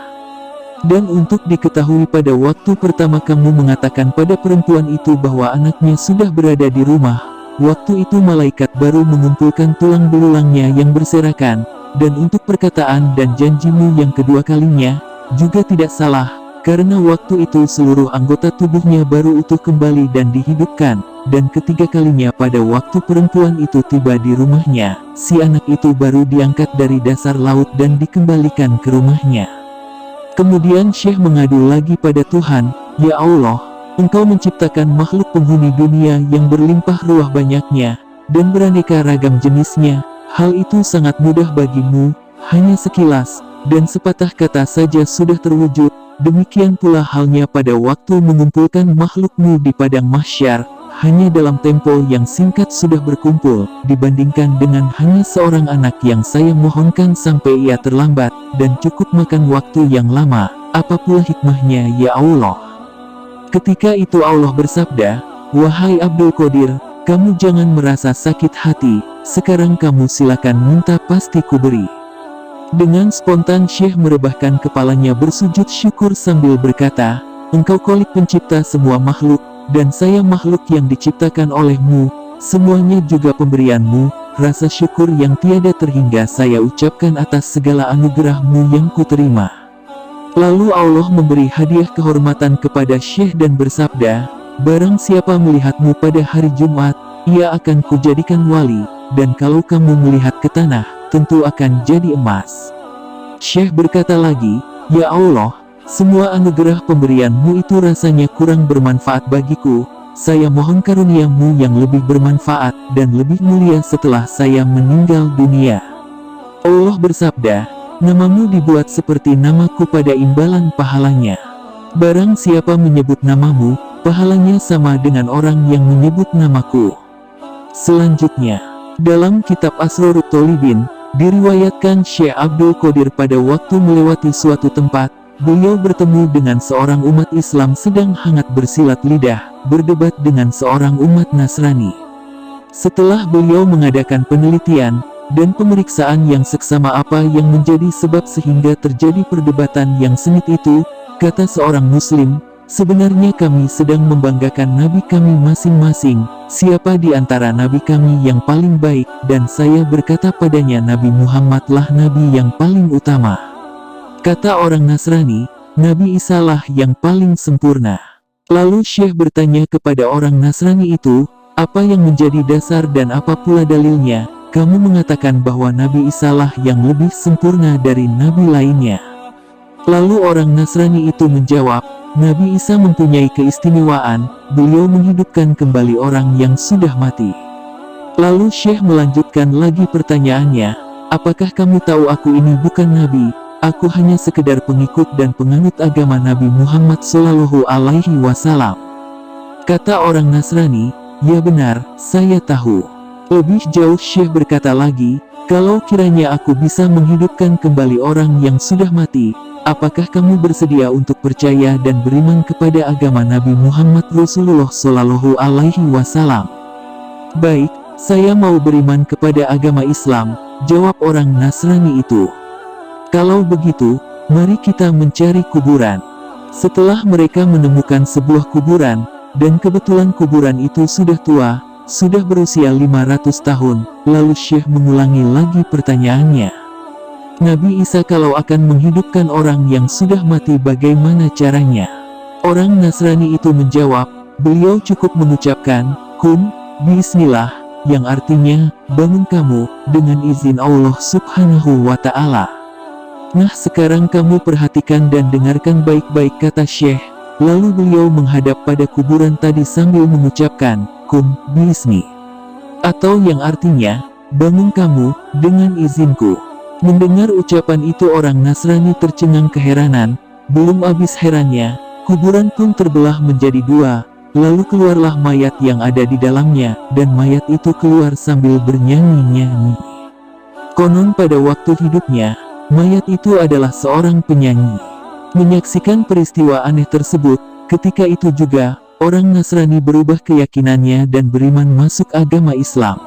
Dan untuk diketahui pada waktu pertama kamu mengatakan pada perempuan itu bahwa anaknya sudah berada di rumah, waktu itu malaikat baru mengumpulkan tulang belulangnya yang berserakan, dan untuk perkataan dan janjimu yang kedua kalinya, juga tidak salah, karena waktu itu seluruh anggota tubuhnya baru utuh kembali dan dihidupkan, dan ketiga kalinya pada waktu perempuan itu tiba di rumahnya, si anak itu baru diangkat dari dasar laut dan dikembalikan ke rumahnya. Kemudian Syekh mengadu lagi pada Tuhan, ya Allah, Engkau menciptakan makhluk penghuni dunia yang berlimpah ruah banyaknya, dan beraneka ragam jenisnya, hal itu sangat mudah bagimu, hanya sekilas, dan sepatah kata saja sudah terwujud, demikian pula halnya pada waktu mengumpulkan makhlukmu di padang mahsyar, hanya dalam tempo yang singkat sudah berkumpul, dibandingkan dengan hanya seorang anak yang saya mohonkan sampai ia terlambat, dan cukup makan waktu yang lama, apa pula hikmahnya ya Allah? Ketika itu Allah bersabda, wahai Abdul Qadir, kamu jangan merasa sakit hati, sekarang kamu silakan minta pasti kuberi. Dengan spontan Syekh merebahkan kepalanya bersujud syukur sambil berkata, Engkau Khalik pencipta semua makhluk, dan saya makhluk yang diciptakan olehmu, semuanya juga pemberianmu, rasa syukur yang tiada terhingga saya ucapkan atas segala anugerahmu yang kuterima. Lalu Allah memberi hadiah kehormatan kepada Syekh dan bersabda, barang siapa melihatmu pada hari Jumat, ia akan kujadikan wali, dan kalau kamu melihat ke tanah, tentu akan jadi emas. Syekh berkata lagi, ya Allah, semua anugerah pemberianmu itu rasanya kurang bermanfaat bagiku, saya mohon karuniamu yang lebih bermanfaat dan lebih mulia setelah saya meninggal dunia. Allah bersabda, namamu dibuat seperti namaku pada imbalan pahalanya. Barang siapa menyebut namamu, pahalanya sama dengan orang yang menyebut namaku. Selanjutnya, dalam kitab Asrarut Thalibin, diriwayatkan Syekh Abdul Qadir pada waktu melewati suatu tempat, beliau bertemu dengan seorang umat Islam sedang hangat bersilat lidah, berdebat dengan seorang umat Nasrani. Setelah beliau mengadakan penelitian dan pemeriksaan yang seksama apa yang menjadi sebab sehingga terjadi perdebatan yang sengit itu, kata seorang Muslim, sebenarnya kami sedang membanggakan Nabi kami masing-masing, siapa di antara Nabi kami yang paling baik, dan saya berkata padanya Nabi Muhammadlah Nabi yang paling utama. Kata orang Nasrani, Nabi Isa lah yang paling sempurna. Lalu Syekh bertanya kepada orang Nasrani itu, apa yang menjadi dasar dan apa pula dalilnya, kamu mengatakan bahwa Nabi Isa lah yang lebih sempurna dari Nabi lainnya. Lalu orang Nasrani itu menjawab, Nabi Isa mempunyai keistimewaan, beliau menghidupkan kembali orang yang sudah mati. Lalu Syekh melanjutkan lagi pertanyaannya, apakah kamu tahu aku ini bukan Nabi? Aku hanya sekedar pengikut dan penganut agama Nabi Muhammad Shallallahu Alaihi Wasallam. Kata orang Nasrani, ya benar, saya tahu. Lebih jauh Syekh berkata lagi, kalau kiranya aku bisa menghidupkan kembali orang yang sudah mati, apakah kamu bersedia untuk percaya dan beriman kepada agama Nabi Muhammad Rasulullah Shallallahu Alaihi Wasallam? Baik, saya mau beriman kepada agama Islam, jawab orang Nasrani itu. Kalau begitu, mari kita mencari kuburan. Setelah mereka menemukan sebuah kuburan, dan kebetulan kuburan itu sudah tua, sudah berusia 500 tahun, lalu Syekh mengulangi lagi pertanyaannya. Nabi Isa kalau akan menghidupkan orang yang sudah mati bagaimana caranya? Orang Nasrani itu menjawab, beliau cukup mengucapkan, kun, bismillah, yang artinya, bangun kamu, dengan izin Allah Subhanahu wa Ta'ala. Nah sekarang kamu perhatikan dan dengarkan baik-baik kata Syekh, lalu beliau menghadap pada kuburan tadi sambil mengucapkan, kum, bismi. Atau yang artinya, bangun kamu, dengan izinku. Mendengar ucapan itu orang Nasrani tercengang keheranan, belum habis herannya, Kuburan pun terbelah menjadi dua, lalu keluarlah mayat yang ada di dalamnya, dan mayat itu keluar sambil bernyanyi-nyanyi. Konon pada waktu hidupnya, mayat itu adalah seorang penyanyi. Menyaksikan peristiwa aneh tersebut, ketika itu juga, orang Nasrani berubah keyakinannya dan beriman masuk agama Islam.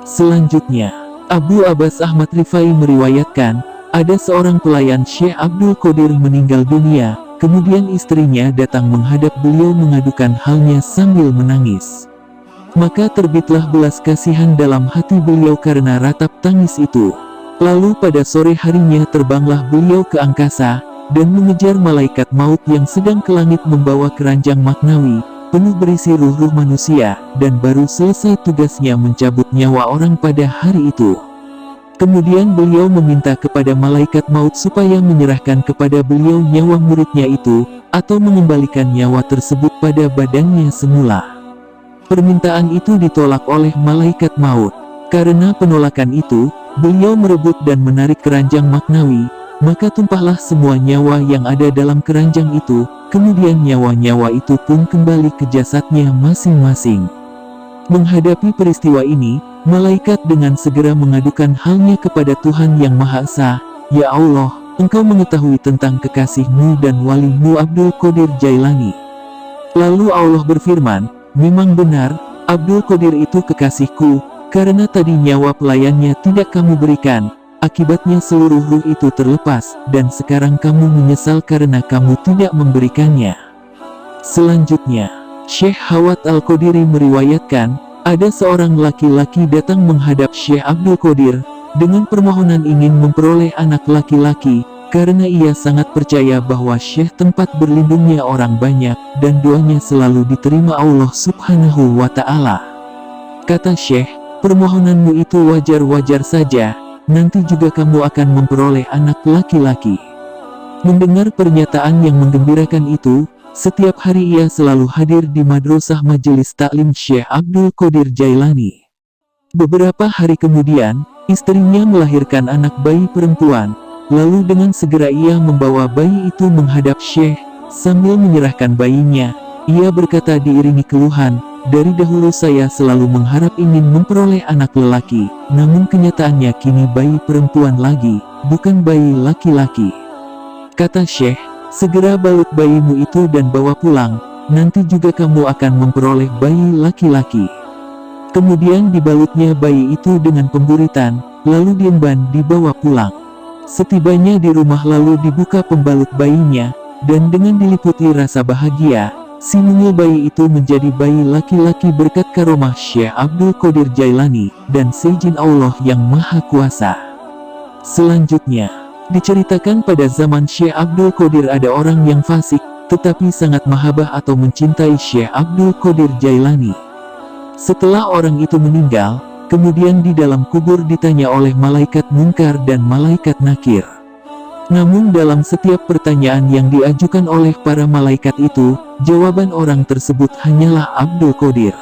Selanjutnya, Abu Abbas Ahmad Rifai meriwayatkan, ada seorang pelayan Syekh Abdul Qadir meninggal dunia, kemudian istrinya datang menghadap beliau mengadukan halnya sambil menangis. Maka terbitlah belas kasihan dalam hati beliau karena ratap tangis itu. Lalu pada sore harinya terbanglah beliau ke angkasa, dan mengejar malaikat maut yang sedang ke langit membawa keranjang maknawi, penuh berisi ruh-ruh manusia, dan baru selesai tugasnya mencabut nyawa orang pada hari itu. Kemudian beliau meminta kepada malaikat maut supaya menyerahkan kepada beliau nyawa muridnya itu, atau mengembalikan nyawa tersebut pada badannya semula. Permintaan itu ditolak oleh malaikat maut. Karena penolakan itu, beliau merebut dan menarik keranjang maknawi, maka tumpahlah semua nyawa yang ada dalam keranjang itu, kemudian nyawa-nyawa itu pun kembali ke jasadnya masing-masing. Menghadapi peristiwa ini, malaikat dengan segera mengadukan halnya kepada Tuhan Yang Maha Esa, "Ya Allah, Engkau mengetahui tentang kekasih-Mu dan wali-Mu Abdul Qadir Jailani." Lalu Allah berfirman, "Memang benar, Abdul Qadir itu kekasihku, karena tadi nyawa pelayannya tidak kamu berikan, akibatnya seluruh ruh itu terlepas, dan sekarang kamu menyesal karena kamu tidak memberikannya." Selanjutnya, Syekh Hawat Al-Qadiri meriwayatkan, ada seorang laki-laki datang menghadap Syekh Abdul Qadir, dengan permohonan ingin memperoleh anak laki-laki, karena ia sangat percaya bahwa Syekh tempat berlindungnya orang banyak, dan doanya selalu diterima Allah Subhanahu wa Ta'ala. Kata Syekh, "Permohonanmu itu wajar-wajar saja, nanti juga kamu akan memperoleh anak laki-laki." Mendengar pernyataan yang menggembirakan itu, setiap hari ia selalu hadir di madrasah majelis taklim Syekh Abdul Qadir Jailani. Beberapa hari kemudian, istrinya melahirkan anak bayi perempuan, lalu dengan segera ia membawa bayi itu menghadap Syekh, sambil menyerahkan bayinya. Ia berkata diiringi keluhan, "Dari dahulu saya selalu mengharap ingin memperoleh anak lelaki, namun kenyataannya kini bayi perempuan lagi, bukan bayi laki-laki." Kata Syekh, "Segera balut bayimu itu dan bawa pulang, nanti juga kamu akan memperoleh bayi laki-laki." Kemudian dibalutnya bayi itu dengan pemburitan, lalu diemban dibawa pulang. Setibanya di rumah lalu dibuka pembalut bayinya, dan dengan diliputi rasa bahagia, si mungil bayi itu menjadi bayi laki-laki berkat karomah Syekh Abdul Qadir Jailani, dan seizin Allah yang Maha Kuasa. Selanjutnya, diceritakan pada zaman Syekh Abdul Qadir ada orang yang fasik, tetapi sangat mahabbah atau mencintai Syekh Abdul Qadir Jailani. Setelah orang itu meninggal, kemudian di dalam kubur ditanya oleh malaikat Munkar dan malaikat Nakir. Namun dalam setiap pertanyaan yang diajukan oleh para malaikat itu, jawaban orang tersebut hanyalah Abdul Qadir.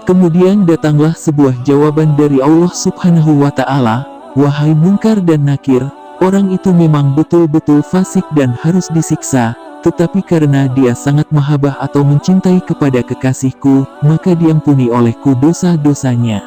Kemudian datanglah sebuah jawaban dari Allah Subhanahu wa Ta'ala, "Wahai Munkar dan Nakir, orang itu memang betul-betul fasik dan harus disiksa, tetapi karena dia sangat mahabbah atau mencintai kepada kekasihku, maka diampuni olehku dosa-dosanya."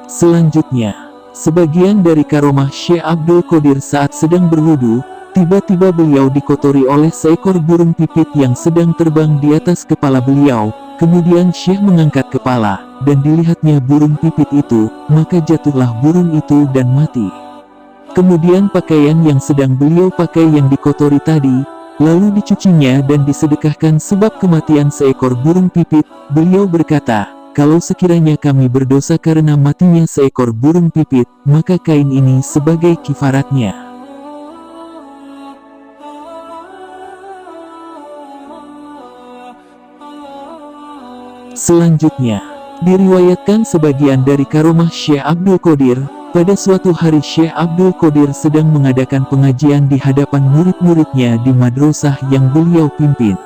Selanjutnya, sebagian dari karomah Syekh Abdul Qadir saat sedang berwudu, tiba-tiba beliau dikotori oleh seekor burung pipit yang sedang terbang di atas kepala beliau. Kemudian Syekh mengangkat kepala, dan dilihatnya burung pipit itu, maka jatuhlah burung itu dan mati. Kemudian pakaian yang sedang beliau pakai yang dikotori tadi, lalu dicucinya dan disedekahkan sebab kematian seekor burung pipit. Beliau berkata, "Kalau sekiranya kami berdosa karena matinya seekor burung pipit, maka kain ini sebagai kifaratnya." Selanjutnya, diriwayatkan sebagian dari karomah Syekh Abdul Qadir. Pada suatu hari Syekh Abdul Qadir sedang mengadakan pengajian di hadapan murid-muridnya di madrasah yang beliau pimpin.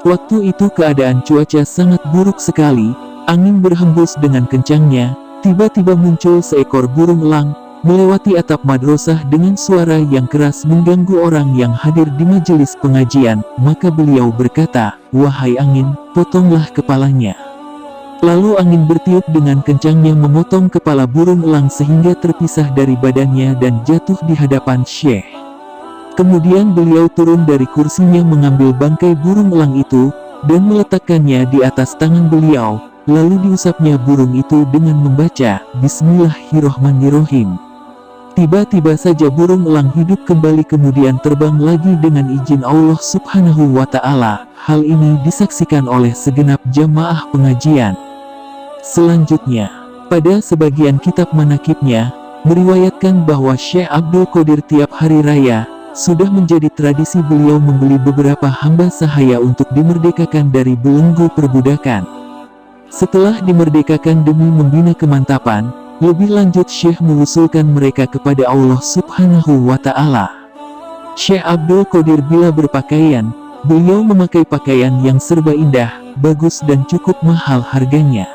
Waktu itu keadaan cuaca sangat buruk sekali, angin berhembus dengan kencangnya, tiba-tiba muncul seekor burung elang, melewati atap madrasah dengan suara yang keras mengganggu orang yang hadir di majelis pengajian, maka beliau berkata, "Wahai angin, potonglah kepalanya." Lalu angin bertiup dengan kencangnya memotong kepala burung elang sehingga terpisah dari badannya dan jatuh di hadapan Syekh. Kemudian beliau turun dari kursinya mengambil bangkai burung elang itu, dan meletakkannya di atas tangan beliau, lalu diusapnya burung itu dengan membaca, "Bismillahirrohmanirrohim." Tiba-tiba saja burung elang hidup kembali kemudian terbang lagi dengan izin Allah Subhanahu wa Ta'ala. Hal ini disaksikan oleh segenap jamaah pengajian. Selanjutnya, pada sebagian kitab manakibnya, meriwayatkan bahwa Syekh Abdul Qadir tiap hari raya, sudah menjadi tradisi beliau membeli beberapa hamba sahaya untuk dimerdekakan dari belenggu perbudakan. Setelah dimerdekakan demi membina kemantapan, lebih lanjut Syekh mengusulkan mereka kepada Allah Subhanahu wa Ta'ala. Syekh Abdul Qadir bila berpakaian, beliau memakai pakaian yang serba indah, bagus dan cukup mahal harganya.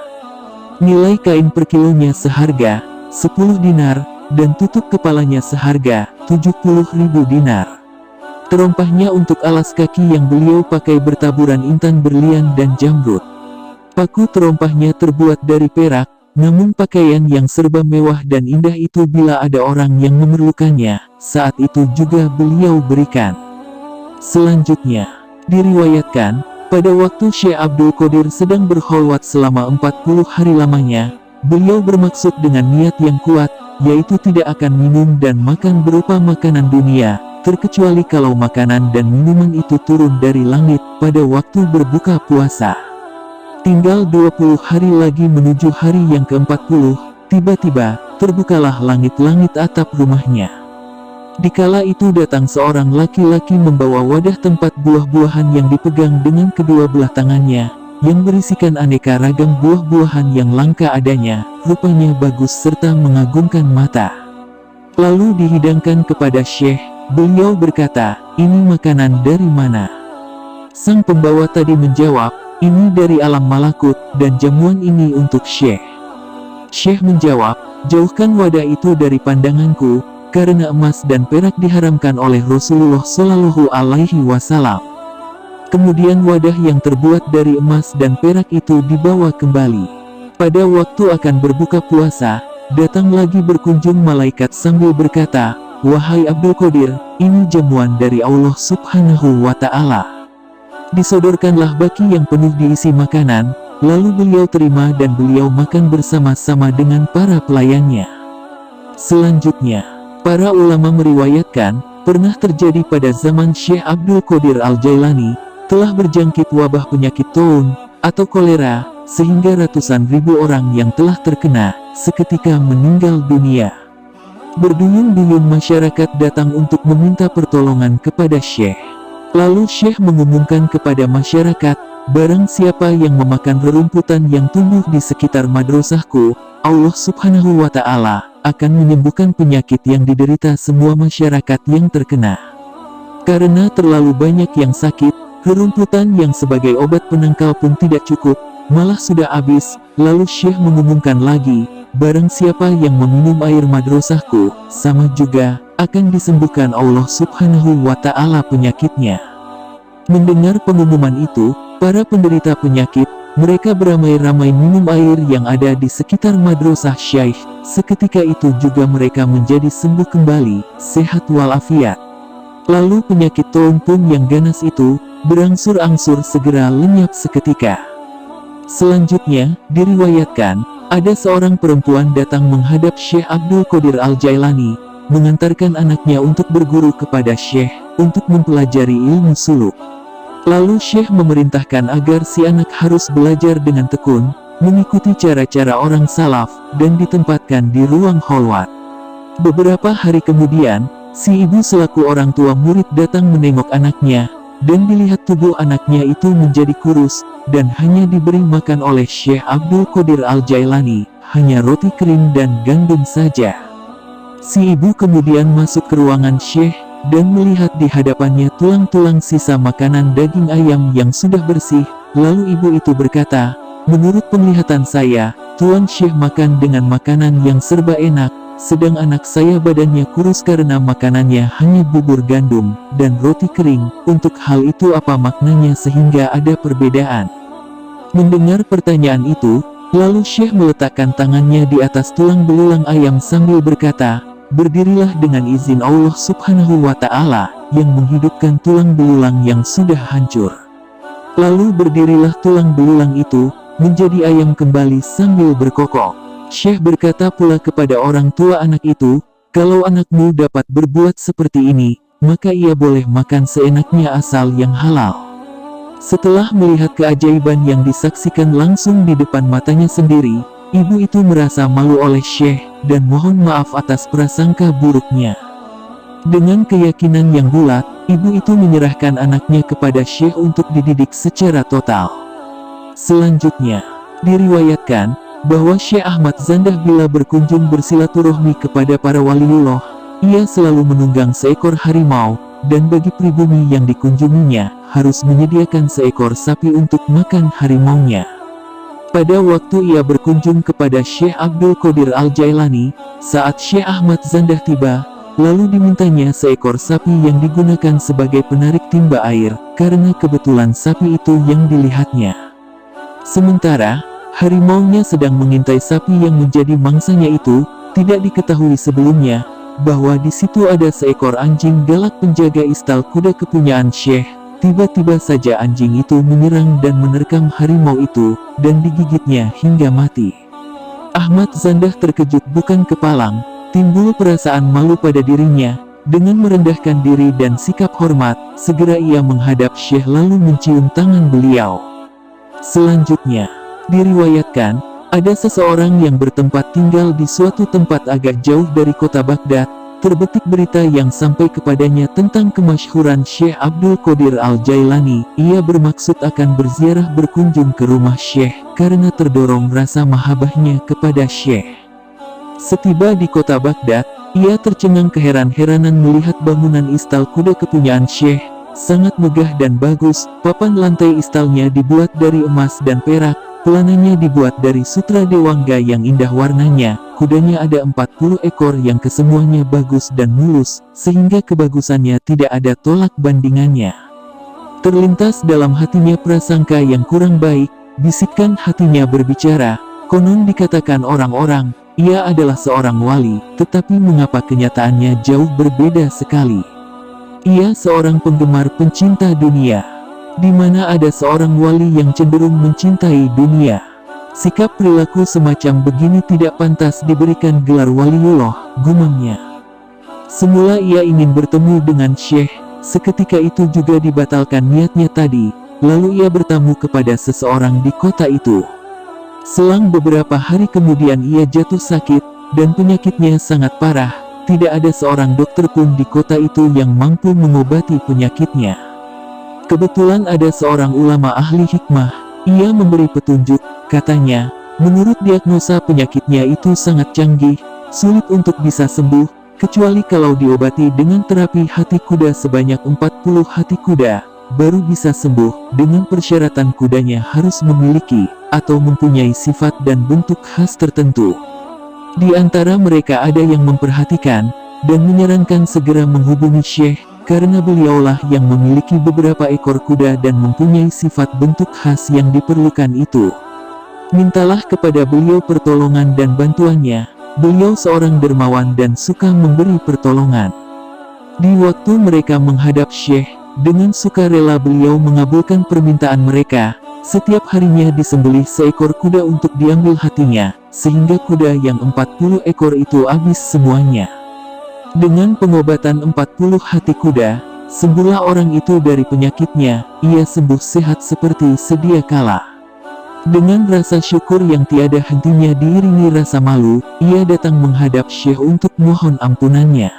Nilai kain per kilonya seharga 10 dinar, dan tutup kepalanya seharga 70.000 dinar. Terompahnya untuk alas kaki yang beliau pakai bertaburan intan berlian dan jamrud. Paku terompahnya terbuat dari perak, namun pakaian yang serba mewah dan indah itu bila ada orang yang memerlukannya, saat itu juga beliau berikan. Selanjutnya, diriwayatkan, pada waktu Syekh Abdul Qadir sedang berkholwat selama 40 hari lamanya, beliau bermaksud dengan niat yang kuat, yaitu tidak akan minum dan makan berupa makanan dunia, terkecuali kalau makanan dan minuman itu turun dari langit pada waktu berbuka puasa. Tinggal 20 hari lagi menuju hari yang ke-40, tiba-tiba, terbukalah langit-langit atap rumahnya. Dikala itu datang seorang laki-laki membawa wadah tempat buah-buahan yang dipegang dengan kedua belah tangannya, yang berisikan aneka ragam buah-buahan yang langka adanya, rupanya bagus serta mengagumkan mata. Lalu dihidangkan kepada Syekh, beliau berkata, "Ini makanan dari mana?" Sang pembawa tadi menjawab, "Ini dari alam malakut, dan jamuan ini untuk Syekh." Syekh menjawab, "Jauhkan wadah itu dari pandanganku, karena emas dan perak diharamkan oleh Rasulullah Shallallahu Alaihi Wasallam." Kemudian wadah yang terbuat dari emas dan perak itu dibawa kembali. Pada waktu akan berbuka puasa, datang lagi berkunjung malaikat sambil berkata, "Wahai Abdul Qadir, ini jamuan dari Allah Subhanahu wa Ta'ala." Disodorkanlah baki yang penuh diisi makanan, lalu beliau terima dan beliau makan bersama-sama dengan para pelayannya. Selanjutnya, para ulama meriwayatkan, pernah terjadi pada zaman Syekh Abdul Qadir Al-Jailani, telah berjangkit wabah penyakit taun, atau kolera, sehingga ratusan ribu orang yang telah terkena, seketika meninggal dunia. Berduyun-duyun masyarakat datang untuk meminta pertolongan kepada Syekh. Lalu Syekh mengumumkan kepada masyarakat, "Barang siapa yang memakan rerumputan yang tumbuh di sekitar madrasahku, Allah Subhanahu wa Ta'ala akan menyembuhkan penyakit yang diderita semua masyarakat yang terkena." Karena terlalu banyak yang sakit, rerumputan yang sebagai obat penangkal pun tidak cukup, malah sudah habis. Lalu Syekh mengumumkan lagi, "Barang siapa yang meminum air madrasahku, sama juga akan disembuhkan Allah Subhanahu wa Ta'ala penyakitnya." Mendengar pengumuman itu, para penderita penyakit, mereka beramai-ramai minum air yang ada di sekitar madrasah Syekh. Seketika itu juga mereka menjadi sembuh kembali, sehat walafiat. Lalu penyakit taun pun yang ganas itu, berangsur-angsur segera lenyap seketika. Selanjutnya, diriwayatkan, ada seorang perempuan datang menghadap Syekh Abdul Qadir Al-Jailani, mengantarkan anaknya untuk berguru kepada Syekh, untuk mempelajari ilmu suluk. Lalu Syekh memerintahkan agar si anak harus belajar dengan tekun, mengikuti cara-cara orang salaf, dan ditempatkan di ruang kholwat. Beberapa hari kemudian, si ibu selaku orang tua murid datang menengok anaknya, dan dilihat tubuh anaknya itu menjadi kurus, dan hanya diberi makan oleh Syekh Abdul Qadir Al-Jailani, hanya roti kering dan gandum saja. Si ibu kemudian masuk ke ruangan Syekh, dan melihat di hadapannya tulang-tulang sisa makanan daging ayam yang sudah bersih. Lalu ibu itu berkata, "Menurut penglihatan saya, Tuan Syekh makan dengan makanan yang serba enak, sedang anak saya badannya kurus karena makanannya hanya bubur gandum dan roti kering. Untuk hal itu apa maknanya sehingga ada perbedaan?" Mendengar pertanyaan itu, lalu Syekh meletakkan tangannya di atas tulang belulang ayam sambil berkata, "Berdirilah dengan izin Allah Subhanahu wa Ta'ala, yang menghidupkan tulang belulang yang sudah hancur." Lalu berdirilah tulang belulang itu, menjadi ayam kembali sambil berkokok. Syekh berkata pula kepada orang tua anak itu, "Kalau anakmu dapat berbuat seperti ini, maka ia boleh makan seenaknya asal yang halal." Setelah melihat keajaiban yang disaksikan langsung di depan matanya sendiri, ibu itu merasa malu oleh Syekh, dan mohon maaf atas prasangka buruknya. Dengan keyakinan yang bulat, ibu itu menyerahkan anaknya kepada Syekh untuk dididik secara total. Selanjutnya, diriwayatkan bahwa Syekh Ahmad Zandah bila berkunjung bersilaturahmi kepada para waliullah, ia selalu menunggang seekor harimau, dan bagi pribumi yang dikunjunginya, harus menyediakan seekor sapi untuk makan harimaunya. Pada waktu ia berkunjung kepada Syekh Abdul Qadir Al-Jailani, saat Syekh Ahmad Zandah tiba, lalu dimintanya seekor sapi yang digunakan sebagai penarik timba air, karena kebetulan sapi itu yang dilihatnya. Sementara, harimaunya sedang mengintai sapi yang menjadi mangsanya itu, tidak diketahui sebelumnya, bahwa di situ ada seekor anjing galak penjaga istal kuda kepunyaan Syekh. Tiba-tiba saja anjing itu menyerang dan menerkam harimau itu, dan digigitnya hingga mati. Ahmad Zandah terkejut bukan kepalang, timbul perasaan malu pada dirinya. Dengan merendahkan diri dan sikap hormat, segera ia menghadap Syekh lalu mencium tangan beliau. Selanjutnya, diriwayatkan, ada seseorang yang bertempat tinggal di suatu tempat agak jauh dari kota Baghdad. Terbetik berita yang sampai kepadanya tentang kemasyhuran Syekh Abdul Qadir Al-Jailani. Ia bermaksud akan berziarah berkunjung ke rumah Syekh, karena terdorong rasa mahabbahnya kepada Syekh. Setiba di kota Baghdad, ia tercengang keheran-heranan melihat bangunan istal kuda kepunyaan Syekh. Sangat megah dan bagus, papan lantai istalnya dibuat dari emas dan perak, pelananya dibuat dari sutra dewangga yang indah warnanya, kudanya ada 40 ekor yang kesemuanya bagus dan mulus, sehingga kebagusannya tidak ada tolak bandingannya. Terlintas dalam hatinya prasangka yang kurang baik, bisikan hatinya berbicara, konon dikatakan orang-orang, ia adalah seorang wali, tetapi mengapa kenyataannya jauh berbeda sekali. Ia seorang penggemar pencinta dunia, di mana ada seorang wali yang cenderung mencintai dunia. Sikap perilaku semacam begini tidak pantas diberikan gelar waliullah, gumamnya. Semula ia ingin bertemu dengan Syekh, seketika itu juga dibatalkan niatnya tadi, lalu ia bertamu kepada seseorang di kota itu. Selang beberapa hari kemudian ia jatuh sakit, dan penyakitnya sangat parah. Tidak ada seorang dokter pun di kota itu yang mampu mengobati penyakitnya. Kebetulan ada seorang ulama ahli hikmah, ia memberi petunjuk, katanya, menurut diagnosa penyakitnya itu sangat canggih, sulit untuk bisa sembuh, kecuali kalau diobati dengan terapi hati kuda sebanyak 40 hati kuda, baru bisa sembuh, dengan persyaratan kudanya harus memiliki, atau mempunyai sifat dan bentuk khas tertentu. Di antara mereka ada yang memperhatikan, dan menyarankan segera menghubungi Syekh, karena beliaulah yang memiliki beberapa ekor kuda dan mempunyai sifat bentuk khas yang diperlukan itu. Mintalah kepada beliau pertolongan dan bantuannya, beliau seorang dermawan dan suka memberi pertolongan. Di waktu mereka menghadap Syekh, dengan sukarela beliau mengabulkan permintaan mereka. Setiap harinya disembelih seekor kuda untuk diambil hatinya, sehingga kuda yang 40 ekor itu habis semuanya. Dengan pengobatan 40 hati kuda, sembuhlah orang itu dari penyakitnya, ia sembuh sehat seperti sedia kala. Dengan rasa syukur yang tiada hentinya diiringi rasa malu, ia datang menghadap Syekh untuk mohon ampunannya.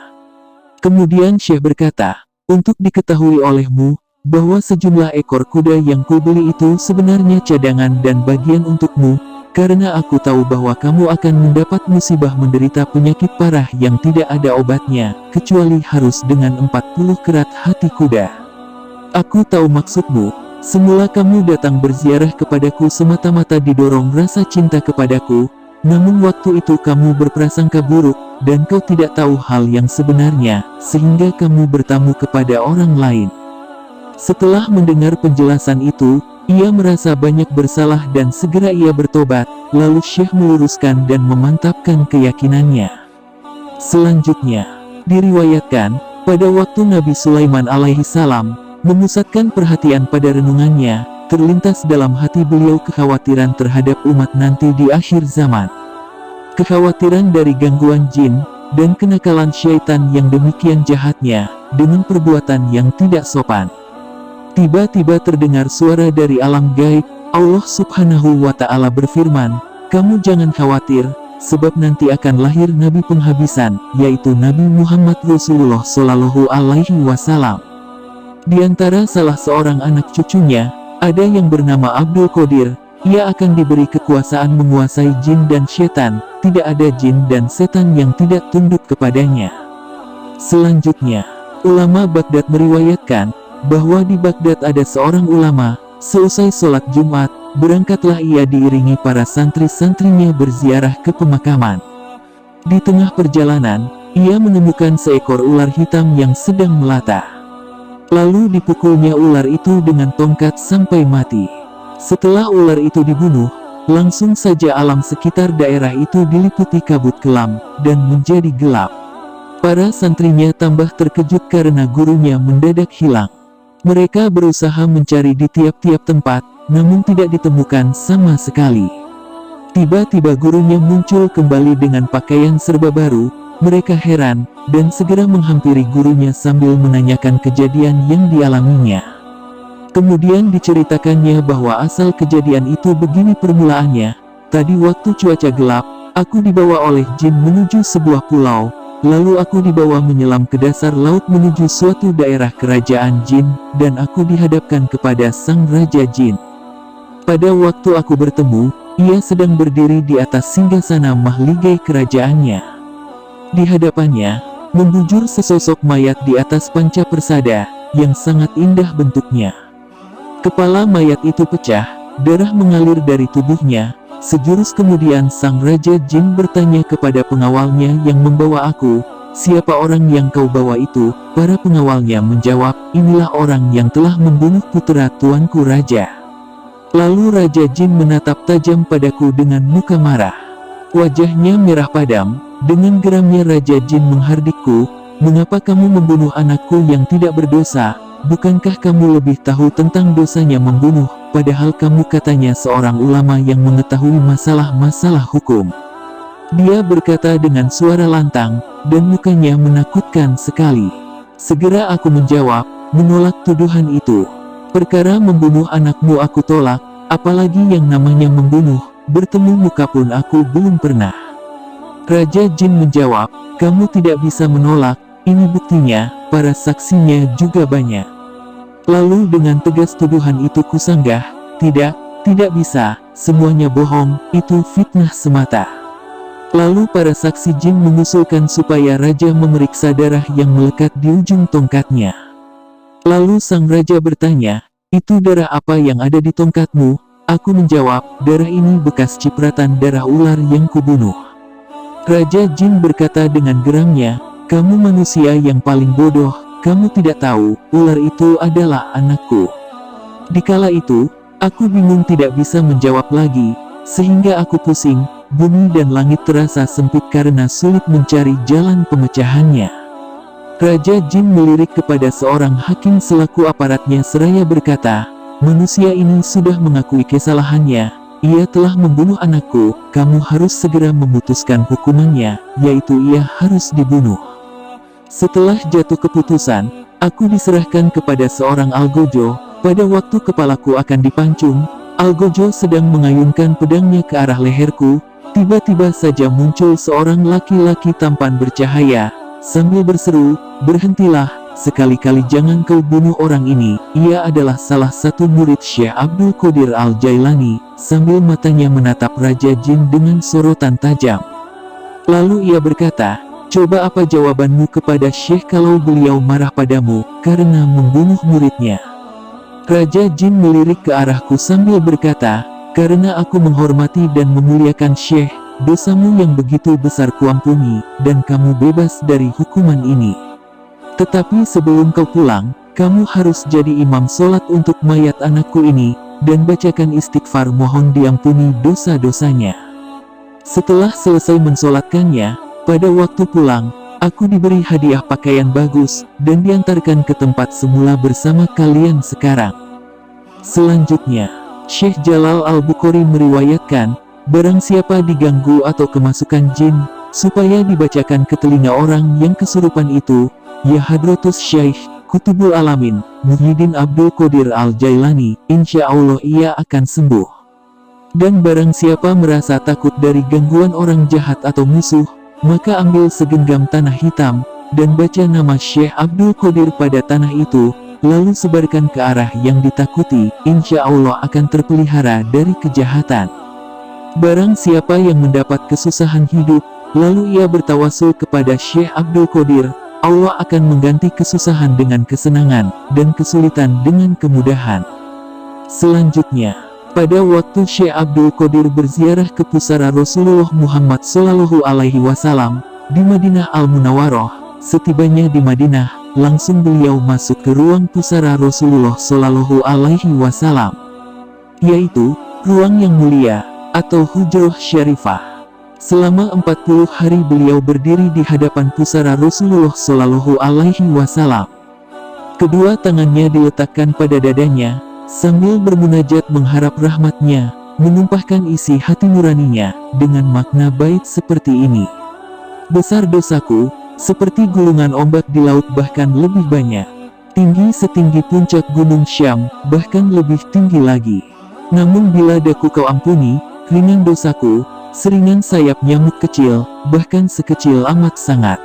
Kemudian Syekh berkata, "Untuk diketahui olehmu, bahwa sejumlah ekor kuda yang kubeli itu sebenarnya cadangan dan bagian untukmu, karena aku tahu bahwa kamu akan mendapat musibah menderita penyakit parah yang tidak ada obatnya, kecuali harus dengan 40 kerat hati kuda. Aku tahu maksudmu, semula kamu datang berziarah kepadaku semata-mata didorong rasa cinta kepadaku, Namun waktu itu kamu berprasangka buruk, dan kau tidak tahu hal yang sebenarnya, sehingga kamu bertamu kepada orang lain. Setelah mendengar penjelasan itu, ia merasa banyak bersalah dan segera ia bertobat, lalu Syekh meluruskan dan memantapkan keyakinannya. Selanjutnya, diriwayatkan, pada waktu Nabi Sulaiman alaihi salam memusatkan perhatian pada renungannya, terlintas dalam hati beliau kekhawatiran terhadap umat nanti di akhir zaman. Kekhawatiran dari gangguan jin, dan kenakalan syaitan yang demikian jahatnya, dengan perbuatan yang tidak sopan. Tiba-tiba terdengar suara dari alam gaib, Allah subhanahu wa ta'ala berfirman, kamu jangan khawatir, sebab nanti akan lahir Nabi penghabisan, yaitu Nabi Muhammad Rasulullah Shallallahu Alaihi Wasallam. Di antara salah seorang anak cucunya, ada yang bernama Abdul Qadir, ia akan diberi kekuasaan menguasai jin dan setan, tidak ada jin dan setan yang tidak tunduk kepadanya. Selanjutnya, ulama Baghdad meriwayatkan, bahwa di Baghdad ada seorang ulama, seusai sholat Jumat, berangkatlah ia diiringi para santri-santrinya berziarah ke pemakaman. Di tengah perjalanan, ia menemukan seekor ular hitam yang sedang melata. Lalu dipukulnya ular itu dengan tongkat sampai mati. Setelah ular itu dibunuh, langsung saja alam sekitar daerah itu diliputi kabut kelam, dan menjadi gelap. Para santrinya tambah terkejut karena gurunya mendadak hilang. Mereka berusaha mencari di tiap-tiap tempat, namun tidak ditemukan sama sekali. Tiba-tiba gurunya muncul kembali dengan pakaian serba baru. Mereka heran, dan segera menghampiri gurunya sambil menanyakan kejadian yang dialaminya. Kemudian diceritakannya bahwa asal kejadian itu begini permulaannya. Tadi waktu cuaca gelap, aku dibawa oleh jin menuju sebuah pulau. Lalu aku dibawa menyelam ke dasar laut menuju suatu daerah kerajaan jin, dan aku dihadapkan kepada sang raja jin. Pada waktu aku bertemu, ia sedang berdiri di atas singgasana mahligai kerajaannya. Di hadapannya, membujur sesosok mayat di atas panca persada, yang sangat indah bentuknya. Kepala mayat itu pecah, darah mengalir dari tubuhnya. Sejurus kemudian sang raja jin bertanya kepada pengawalnya yang membawa aku, siapa orang yang kau bawa itu? Para pengawalnya menjawab, inilah orang yang telah membunuh putra tuanku raja. Lalu raja jin menatap tajam padaku dengan muka marah. Wajahnya merah padam, dengan geramnya raja jin menghardikku, mengapa kamu membunuh anakku yang tidak berdosa? Bukankah kamu lebih tahu tentang dosanya membunuh? Padahal kamu katanya seorang ulama yang mengetahui masalah-masalah hukum. Dia berkata dengan suara lantang, dan mukanya menakutkan sekali. Segera aku menjawab, menolak tuduhan itu. Perkara membunuh anakmu aku tolak, apalagi yang namanya membunuh, bertemu muka pun aku belum pernah. Raja jin menjawab, kamu tidak bisa menolak, ini buktinya, para saksinya juga banyak. Lalu dengan tegas tuduhan itu kusanggah, tidak bisa, semuanya bohong, itu fitnah semata. Lalu para saksi jin mengusulkan supaya raja memeriksa darah yang melekat di ujung tongkatnya. Lalu sang raja bertanya, itu darah apa yang ada di tongkatmu? Aku menjawab, darah ini bekas cipratan darah ular yang kubunuh. Raja jin berkata dengan geramnya, kamu manusia yang paling bodoh. Kamu tidak tahu, ular itu adalah anakku. Dikala itu, aku bingung tidak bisa menjawab lagi, sehingga aku pusing, bumi dan langit terasa sempit karena sulit mencari jalan pemecahannya. Raja jin melirik kepada seorang hakim selaku aparatnya seraya berkata, manusia ini sudah mengakui kesalahannya, ia telah membunuh anakku, kamu harus segera memutuskan hukumannya, yaitu ia harus dibunuh. Setelah jatuh keputusan, aku diserahkan kepada seorang algojo. Pada waktu kepalaku akan dipancung, algojo sedang mengayunkan pedangnya ke arah leherku. Tiba-tiba saja muncul seorang laki-laki tampan bercahaya, sambil berseru, berhentilah, sekali-kali jangan kau bunuh orang ini. Ia adalah salah satu murid Syekh Abdul Qadir Al-Jailani, sambil matanya menatap Raja Jin dengan sorotan tajam. Lalu ia berkata, coba apa jawabanmu kepada Syekh kalau beliau marah padamu, karena membunuh muridnya? Raja Jin melirik ke arahku sambil berkata, karena aku menghormati dan memuliakan Syekh, dosamu yang begitu besar kuampuni, dan kamu bebas dari hukuman ini. Tetapi sebelum kau pulang, kamu harus jadi imam sholat untuk mayat anakku ini, dan bacakan istighfar mohon diampuni dosa-dosanya. Setelah selesai mensolatkannya, pada waktu pulang, aku diberi hadiah pakaian bagus, dan diantarkan ke tempat semula bersama kalian sekarang. Selanjutnya, Syekh Jalal Al-Bukhari meriwayatkan, barang siapa diganggu atau kemasukan jin, supaya dibacakan ke telinga orang yang kesurupan itu, ya Hadratus Syekh Qutbul Alamin, Muhyiddin Abdul Qadir Al-Jailani, insya Allah ia akan sembuh. Dan barang siapa merasa takut dari gangguan orang jahat atau musuh, maka ambil segenggam tanah hitam, dan baca nama Syekh Abdul Qadir pada tanah itu, lalu sebarkan ke arah yang ditakuti, insya Allah akan terpelihara dari kejahatan. Barang siapa yang mendapat kesusahan hidup, lalu ia bertawasul kepada Syekh Abdul Qadir, Allah akan mengganti kesusahan dengan kesenangan, dan kesulitan dengan kemudahan. Selanjutnya, pada waktu Syekh Abdul Qadir berziarah ke pusara Rasulullah Muhammad SAW di Madinah Al-Munawwarah, setibanya di Madinah, langsung beliau masuk ke ruang pusara Rasulullah SAW, yaitu ruang yang mulia atau Hujrah Syarifah. Selama 40 hari beliau berdiri di hadapan pusara Rasulullah SAW. Kedua tangannya diletakkan pada dadanya, sambil bermunajat mengharap rahmatnya, menumpahkan isi hati nuraninya, dengan makna bait seperti ini. Besar dosaku, seperti gulungan ombak di laut bahkan lebih banyak. Tinggi setinggi puncak gunung Syam, bahkan lebih tinggi lagi. Namun bila daku kau ampuni, ringan dosaku, seringan sayap nyamuk kecil, bahkan sekecil amat sangat.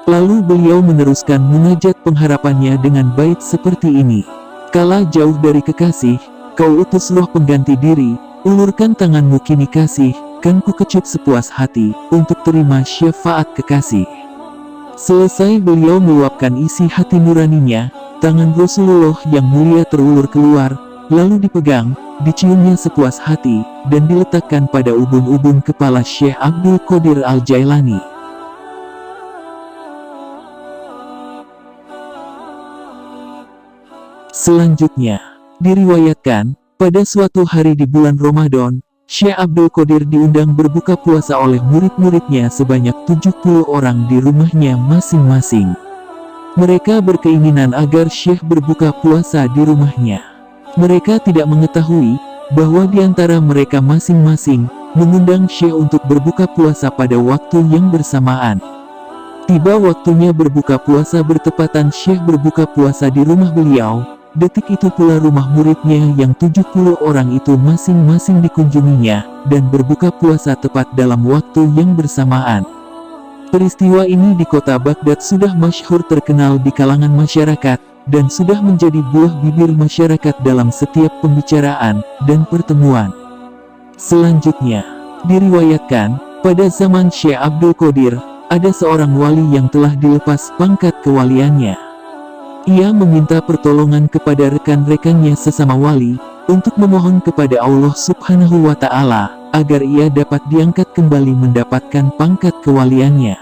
Lalu beliau meneruskan munajat pengharapannya dengan bait seperti ini. Kala jauh dari kekasih, kau utus roh pengganti diri, ulurkan tanganmu kini kasih, kan ku kecup sepuas hati, untuk terima syafaat kekasih. Selesai beliau meluapkan isi hati nuraninya, tangan Rasulullah yang mulia terulur keluar, lalu dipegang, diciumnya sepuas hati, dan diletakkan pada ubun-ubun kepala Syekh Abdul Qadir Al-Jailani. Selanjutnya, diriwayatkan, pada suatu hari di bulan Ramadan, Syekh Abdul Qadir diundang berbuka puasa oleh murid-muridnya sebanyak 70 orang di rumahnya masing-masing. Mereka berkeinginan agar Syekh berbuka puasa di rumahnya. Mereka tidak mengetahui bahwa di antara mereka masing-masing mengundang Syekh untuk berbuka puasa pada waktu yang bersamaan. Tiba waktunya berbuka puasa bertepatan Syekh berbuka puasa di rumah beliau. Detik itu pula rumah muridnya yang 70 orang itu masing-masing dikunjunginya, dan berbuka puasa tepat dalam waktu yang bersamaan. Peristiwa ini di kota Baghdad sudah masyhur terkenal di kalangan masyarakat, dan sudah menjadi buah bibir masyarakat dalam setiap pembicaraan dan pertemuan. Selanjutnya, diriwayatkan, pada zaman Syekh Abdul Qadir, ada seorang wali yang telah dilepas pangkat kewaliannya. Ia meminta pertolongan kepada rekan-rekannya sesama wali, untuk memohon kepada Allah Subhanahu wa Ta'ala, agar ia dapat diangkat kembali mendapatkan pangkat kewaliannya.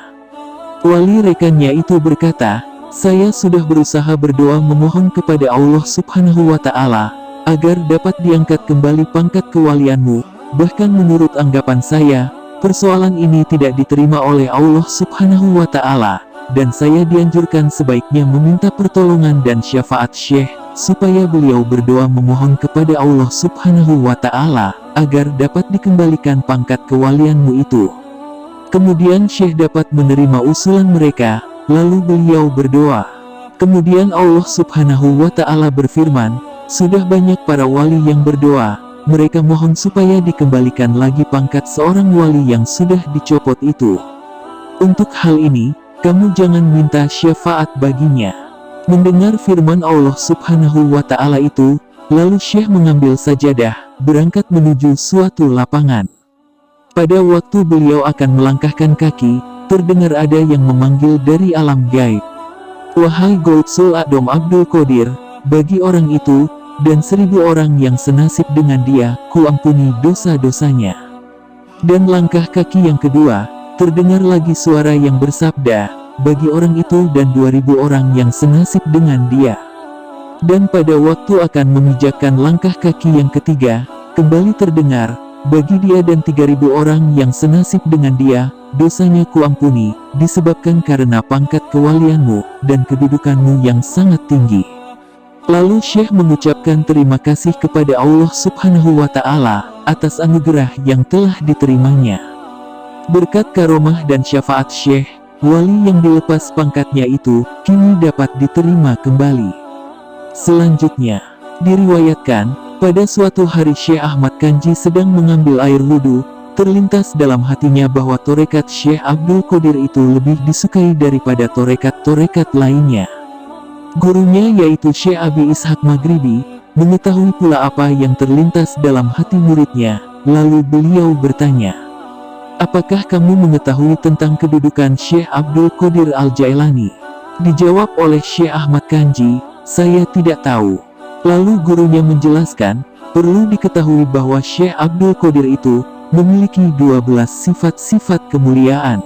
Wali rekannya itu berkata, saya sudah berusaha berdoa memohon kepada Allah Subhanahu wa Ta'ala, agar dapat diangkat kembali pangkat kewalianmu, bahkan menurut anggapan saya, persoalan ini tidak diterima oleh Allah Subhanahu wa Ta'ala, dan saya dianjurkan sebaiknya meminta pertolongan dan syafaat Syekh, supaya beliau berdoa memohon kepada Allah Subhanahu wa Ta'ala, agar dapat dikembalikan pangkat kewalianmu itu. Kemudian Syekh dapat menerima usulan mereka, lalu beliau berdoa. Kemudian Allah Subhanahu wa Ta'ala berfirman, sudah banyak para wali yang berdoa, mereka mohon supaya dikembalikan lagi pangkat seorang wali yang sudah dicopot itu. Untuk hal ini, kamu jangan minta syafaat baginya. Mendengar firman Allah Subhanahu wa Ta'ala itu, lalu Syekh mengambil sajadah, berangkat menuju suatu lapangan. Pada waktu beliau akan melangkahkan kaki, terdengar ada yang memanggil dari alam gaib. Wahai Ghautsul A'dham Abdul Qadir, bagi orang itu, dan 1000 orang yang senasib dengan dia, ku ampuni dosa-dosanya. Dan langkah kaki yang kedua, terdengar lagi suara yang bersabda, bagi orang itu dan 2000 orang yang senasib dengan dia. Dan pada waktu akan memijakkan langkah kaki yang ketiga, kembali terdengar, bagi dia dan 3000 orang yang senasib dengan dia, dosanya kuampuni, disebabkan karena pangkat kewalianmu, dan kedudukanmu yang sangat tinggi. Lalu Syekh mengucapkan terima kasih kepada Allah Subhanahu wa Ta'ala atas anugerah yang telah diterimanya. Berkat karomah dan syafaat Syekh, wali yang dilepas pangkatnya itu kini dapat diterima kembali. Selanjutnya, diriwayatkan, pada suatu hari Syekh Ahmad Kanji sedang mengambil air wudhu, terlintas dalam hatinya bahwa torekat Syekh Abdul Qadir itu lebih disukai daripada torekat-torekat lainnya. Gurunya yaitu Syekh Abi Ishaq Maghribi, mengetahui pula apa yang terlintas dalam hati muridnya, lalu beliau bertanya, "Apakah kamu mengetahui tentang kedudukan Syekh Abdul Qadir Al-Jailani?" Dijawab oleh Syekh Ahmad Kanji, "Saya tidak tahu." Lalu gurunya menjelaskan, perlu diketahui bahwa Syekh Abdul Qadir itu memiliki 12 sifat-sifat kemuliaan.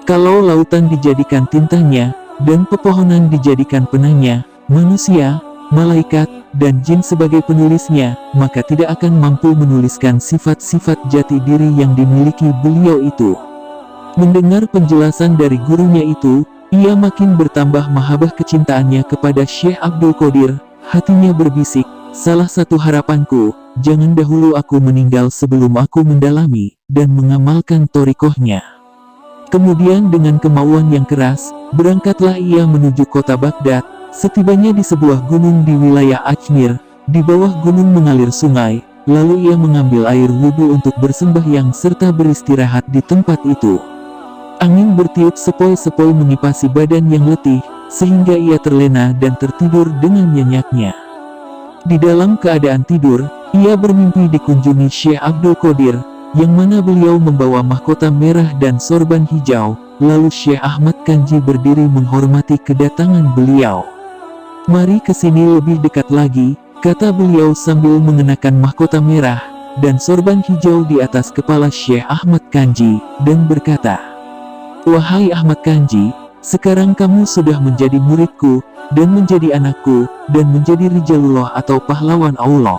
Kalau lautan dijadikan tintanya, dan pepohonan dijadikan penanya, manusia, malaikat, dan jin sebagai penulisnya, maka tidak akan mampu menuliskan sifat-sifat jati diri yang dimiliki beliau itu. Mendengar penjelasan dari gurunya itu, ia makin bertambah mahabbah kecintaannya kepada Syekh Abdul Qadir. Hatinya berbisik, salah satu harapanku, jangan dahulu aku meninggal sebelum aku mendalami dan mengamalkan thariqahnya. Kemudian dengan kemauan yang keras, berangkatlah ia menuju kota Baghdad. Setibanya di sebuah gunung di wilayah Ajmer, di bawah gunung mengalir sungai, lalu ia mengambil air wudhu untuk bersembahyang serta beristirahat di tempat itu. Angin bertiup sepoi-sepoi mengipasi badan yang letih, sehingga ia terlena dan tertidur dengan nyenyaknya. Di dalam keadaan tidur, ia bermimpi dikunjungi Syekh Abdul Qadir, yang mana beliau membawa mahkota merah dan sorban hijau. Lalu Syekh Ahmad Kanji berdiri menghormati kedatangan beliau. "Mari ke sini lebih dekat lagi," kata beliau sambil mengenakan mahkota merah dan sorban hijau di atas kepala Syekh Ahmad Kanji, dan berkata, "Wahai Ahmad Kanji, sekarang kamu sudah menjadi muridku, dan menjadi anakku, dan menjadi rijalullah atau pahlawan Allah."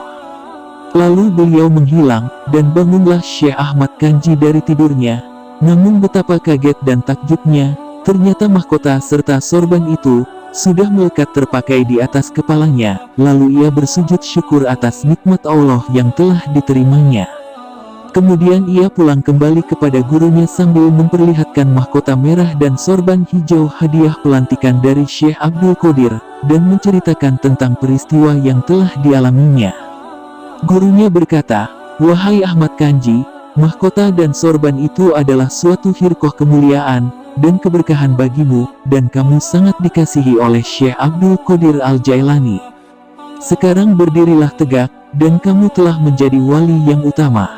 Lalu beliau menghilang, dan bangunlah Syekh Ahmad Kanji dari tidurnya. Namun betapa kaget dan takjubnya, ternyata mahkota serta sorban itu sudah melekat terpakai di atas kepalanya. Lalu ia bersujud syukur atas nikmat Allah yang telah diterimanya. Kemudian ia pulang kembali kepada gurunya sambil memperlihatkan mahkota merah dan sorban hijau hadiah pelantikan dari Syekh Abdul Qadir, dan menceritakan tentang peristiwa yang telah dialaminya. Gurunya berkata, "Wahai Ahmad Kanji, mahkota dan sorban itu adalah suatu hirqah kemuliaan dan keberkahan bagimu, dan kamu sangat dikasihi oleh Syekh Abdul Qadir Al-Jailani. Sekarang berdirilah tegak, dan kamu telah menjadi wali yang utama."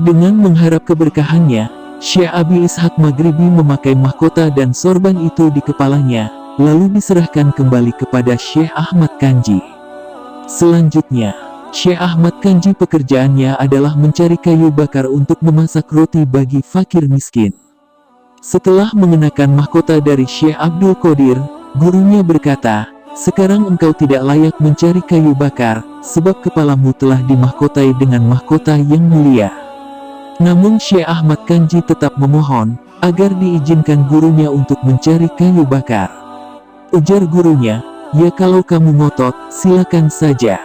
Dengan mengharap keberkahannya, Syekh Abi Ishaq Maghribi memakai mahkota dan sorban itu di kepalanya, lalu diserahkan kembali kepada Syekh Ahmad Kanji. Selanjutnya, Syekh Ahmad Kanji pekerjaannya adalah mencari kayu bakar untuk memasak roti bagi fakir miskin. Setelah mengenakan mahkota dari Syekh Abdul Qadir, gurunya berkata, "Sekarang engkau tidak layak mencari kayu bakar, sebab kepalamu telah dimahkotai dengan mahkota yang mulia." Namun Syekh Ahmad Kanji tetap memohon agar diizinkan gurunya untuk mencari kayu bakar. Ujar gurunya, "Ya kalau kamu ngotot, silakan saja."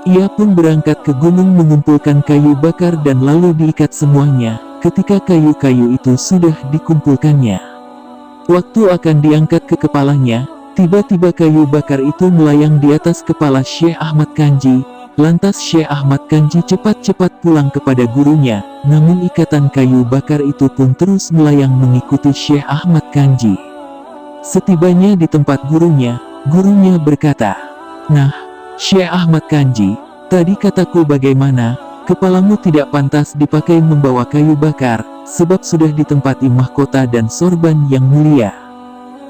Ia pun berangkat ke gunung mengumpulkan kayu bakar dan lalu diikat semuanya. Ketika kayu-kayu itu sudah dikumpulkannya, waktu akan diangkat ke kepalanya, tiba-tiba kayu bakar itu melayang di atas kepala Syekh Ahmad Kanji. Lantas Syekh Ahmad Kanji cepat-cepat pulang kepada gurunya, namun ikatan kayu bakar itu pun terus melayang mengikuti Syekh Ahmad Kanji. Setibanya di tempat gurunya berkata, "Nah, Syekh Ahmad Kanji, tadi kataku bagaimana? Kepalamu tidak pantas dipakai membawa kayu bakar, sebab sudah ditempati mahkota dan sorban yang mulia.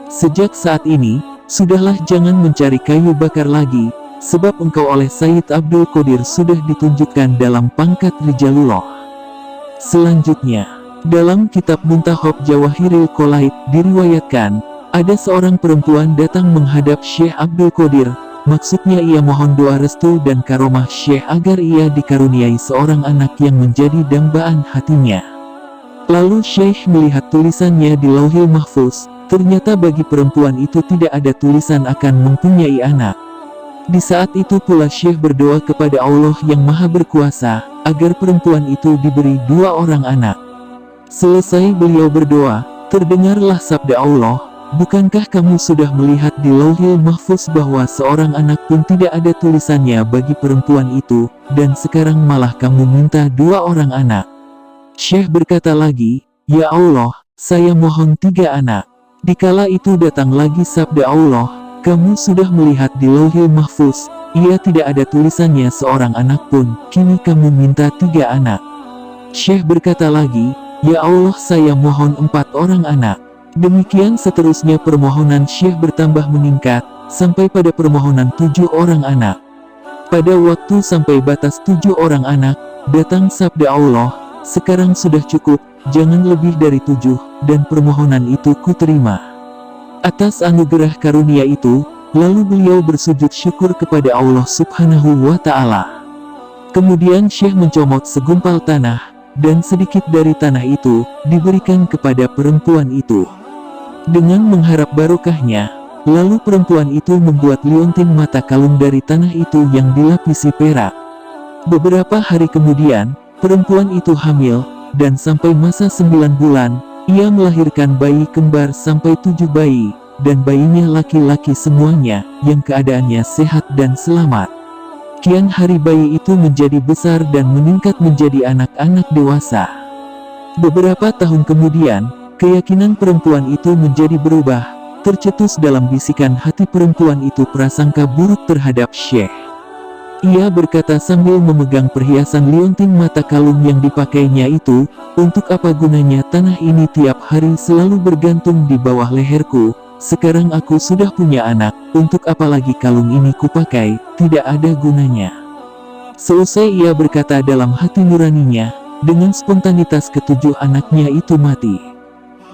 Sejak saat ini, sudahlah jangan mencari kayu bakar lagi, sebab engkau oleh Sayyid Abdul Qadir sudah ditunjukkan dalam pangkat Rijalullah." Selanjutnya, dalam kitab Muntakhab Jawahiril Qolaid diriwayatkan, ada seorang perempuan datang menghadap Syekh Abdul Qadir. Maksudnya ia mohon doa restu dan karomah Syekh agar ia dikaruniai seorang anak yang menjadi dambaan hatinya. Lalu Syekh melihat tulisannya di Lauhil Mahfuz. Ternyata bagi perempuan itu tidak ada tulisan akan mempunyai anak. Di saat itu pula Syekh berdoa kepada Allah yang Maha Berkuasa, agar perempuan itu diberi 2 orang anak. Selesai beliau berdoa, terdengarlah sabda Allah, "Bukankah kamu sudah melihat di Lauhil Mahfuz bahwa seorang anak pun tidak ada tulisannya bagi perempuan itu, dan sekarang malah kamu minta 2 orang anak?" Syekh berkata lagi, "Ya Allah, saya mohon 3 anak." Dikala itu datang lagi sabda Allah, "Kamu sudah melihat di Lauhil Mahfuz, ia tidak ada tulisannya seorang anak pun, kini kamu minta 3 anak." Syekh berkata lagi, "Ya Allah, saya mohon 4 orang anak." Demikian seterusnya permohonan Syekh bertambah meningkat, sampai pada permohonan 7 orang anak. Pada waktu sampai batas 7 orang anak, datang sabda Allah, "Sekarang sudah cukup, jangan lebih dari 7, dan permohonan itu kuterima." Atas anugerah karunia itu, lalu beliau bersujud syukur kepada Allah Subhanahu wa Ta'ala. Kemudian Syekh mencomot segumpal tanah, dan sedikit dari tanah itu diberikan kepada perempuan itu. Dengan mengharap barokahnya, lalu perempuan itu membuat liontin mata kalung dari tanah itu yang dilapisi perak. Beberapa hari kemudian, perempuan itu hamil, dan sampai masa 9 bulan, ia melahirkan bayi kembar sampai 7 bayi, dan bayinya laki-laki semuanya, yang keadaannya sehat dan selamat. Kian hari bayi itu menjadi besar dan meningkat menjadi anak-anak dewasa. Beberapa tahun kemudian, keyakinan perempuan itu menjadi berubah, tercetus dalam bisikan hati perempuan itu prasangka buruk terhadap Syekh. Ia berkata sambil memegang perhiasan liontin mata kalung yang dipakainya itu, "Untuk apa gunanya tanah ini tiap hari selalu bergantung di bawah leherku? Sekarang aku sudah punya anak, untuk apa lagi kalung ini kupakai? Tidak ada gunanya." Selesai ia berkata dalam hati nuraninya, dengan spontanitas ke-7 anaknya itu mati.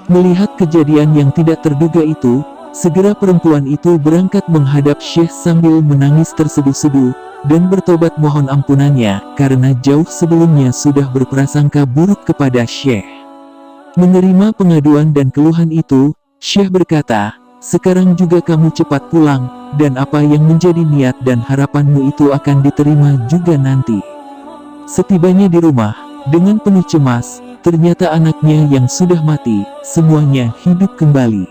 Melihat kejadian yang tidak terduga itu, segera perempuan itu berangkat menghadap Syekh sambil menangis terseduh-seduh, dan bertobat mohon ampunannya, karena jauh sebelumnya sudah berprasangka buruk kepada Syekh. Menerima pengaduan dan keluhan itu, Syekh berkata, "Sekarang juga kamu cepat pulang, dan apa yang menjadi niat dan harapanmu itu akan diterima juga nanti." Setibanya di rumah, dengan penuh cemas, ternyata anaknya yang sudah mati, semuanya hidup kembali.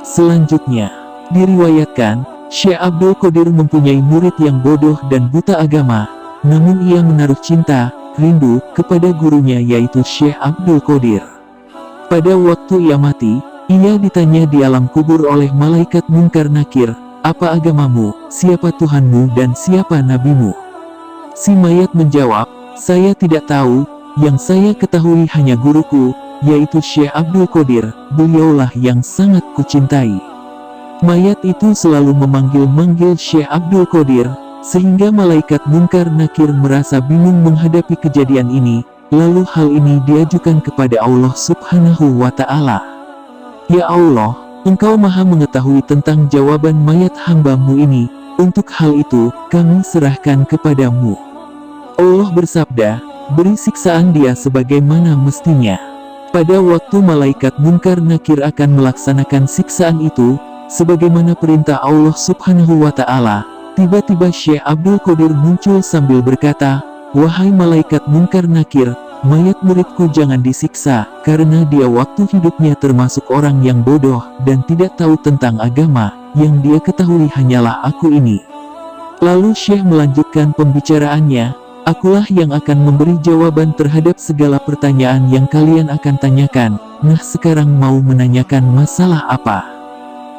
Selanjutnya, diriwayatkan, Syekh Abdul Qadir mempunyai murid yang bodoh dan buta agama, namun ia menaruh cinta, rindu, kepada gurunya yaitu Syekh Abdul Qadir. Pada waktu ia mati, ia ditanya di alam kubur oleh malaikat Munkar Nakir, "Apa agamamu, siapa Tuhanmu dan siapa nabimu?" Si mayat menjawab, "Saya tidak tahu, yang saya ketahui hanya guruku, yaitu Syekh Abdul Qadir, beliaulah yang sangat kucintai." Mayat itu selalu memanggil-manggil Syekh Abdul Qadir, sehingga malaikat Munkar Nakir merasa bingung menghadapi kejadian ini, lalu hal ini diajukan kepada Allah Subhanahu wa Ta'ala. "Ya Allah, Engkau Maha mengetahui tentang jawaban mayat hamba-Mu ini, untuk hal itu, kami serahkan kepadamu." Allah bersabda, "Beri siksaan dia sebagaimana mestinya." Pada waktu malaikat Munkar Nakir akan melaksanakan siksaan itu, sebagaimana perintah Allah Subhanahu wa Ta'ala, tiba-tiba Syekh Abdul Qadir muncul sambil berkata, "Wahai malaikat Munkar Nakir, mayat muridku jangan disiksa, karena dia waktu hidupnya termasuk orang yang bodoh, dan tidak tahu tentang agama, yang dia ketahui hanyalah aku ini." Lalu Syekh melanjutkan pembicaraannya, "Akulah yang akan memberi jawaban terhadap segala pertanyaan yang kalian akan tanyakan. Nah sekarang mau menanyakan masalah apa?"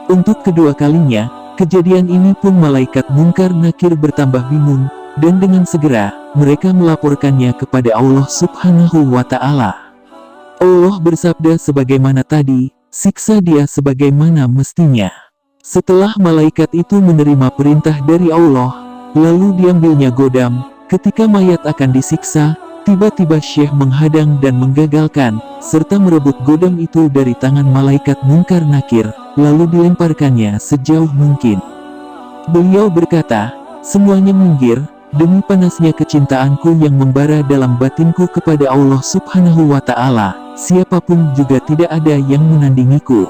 Untuk kedua kalinya, kejadian ini pun malaikat Munkar Nakir bertambah bingung, dan dengan segera, mereka melaporkannya kepada Allah Subhanahu wa Ta'ala. Allah bersabda sebagaimana tadi, "Siksa dia sebagaimana mestinya." Setelah malaikat itu menerima perintah dari Allah, lalu diambilnya godam, ketika mayat akan disiksa, Tiba-tiba Syekh menghadang dan menggagalkan, serta merebut godam itu dari tangan malaikat Munkar Nakir, lalu dilemparkannya sejauh mungkin. Beliau berkata, "Semuanya minggir, demi panasnya kecintaanku yang membara dalam batinku kepada Allah Subhanahu wa Ta'ala, siapapun juga tidak ada yang menandingiku.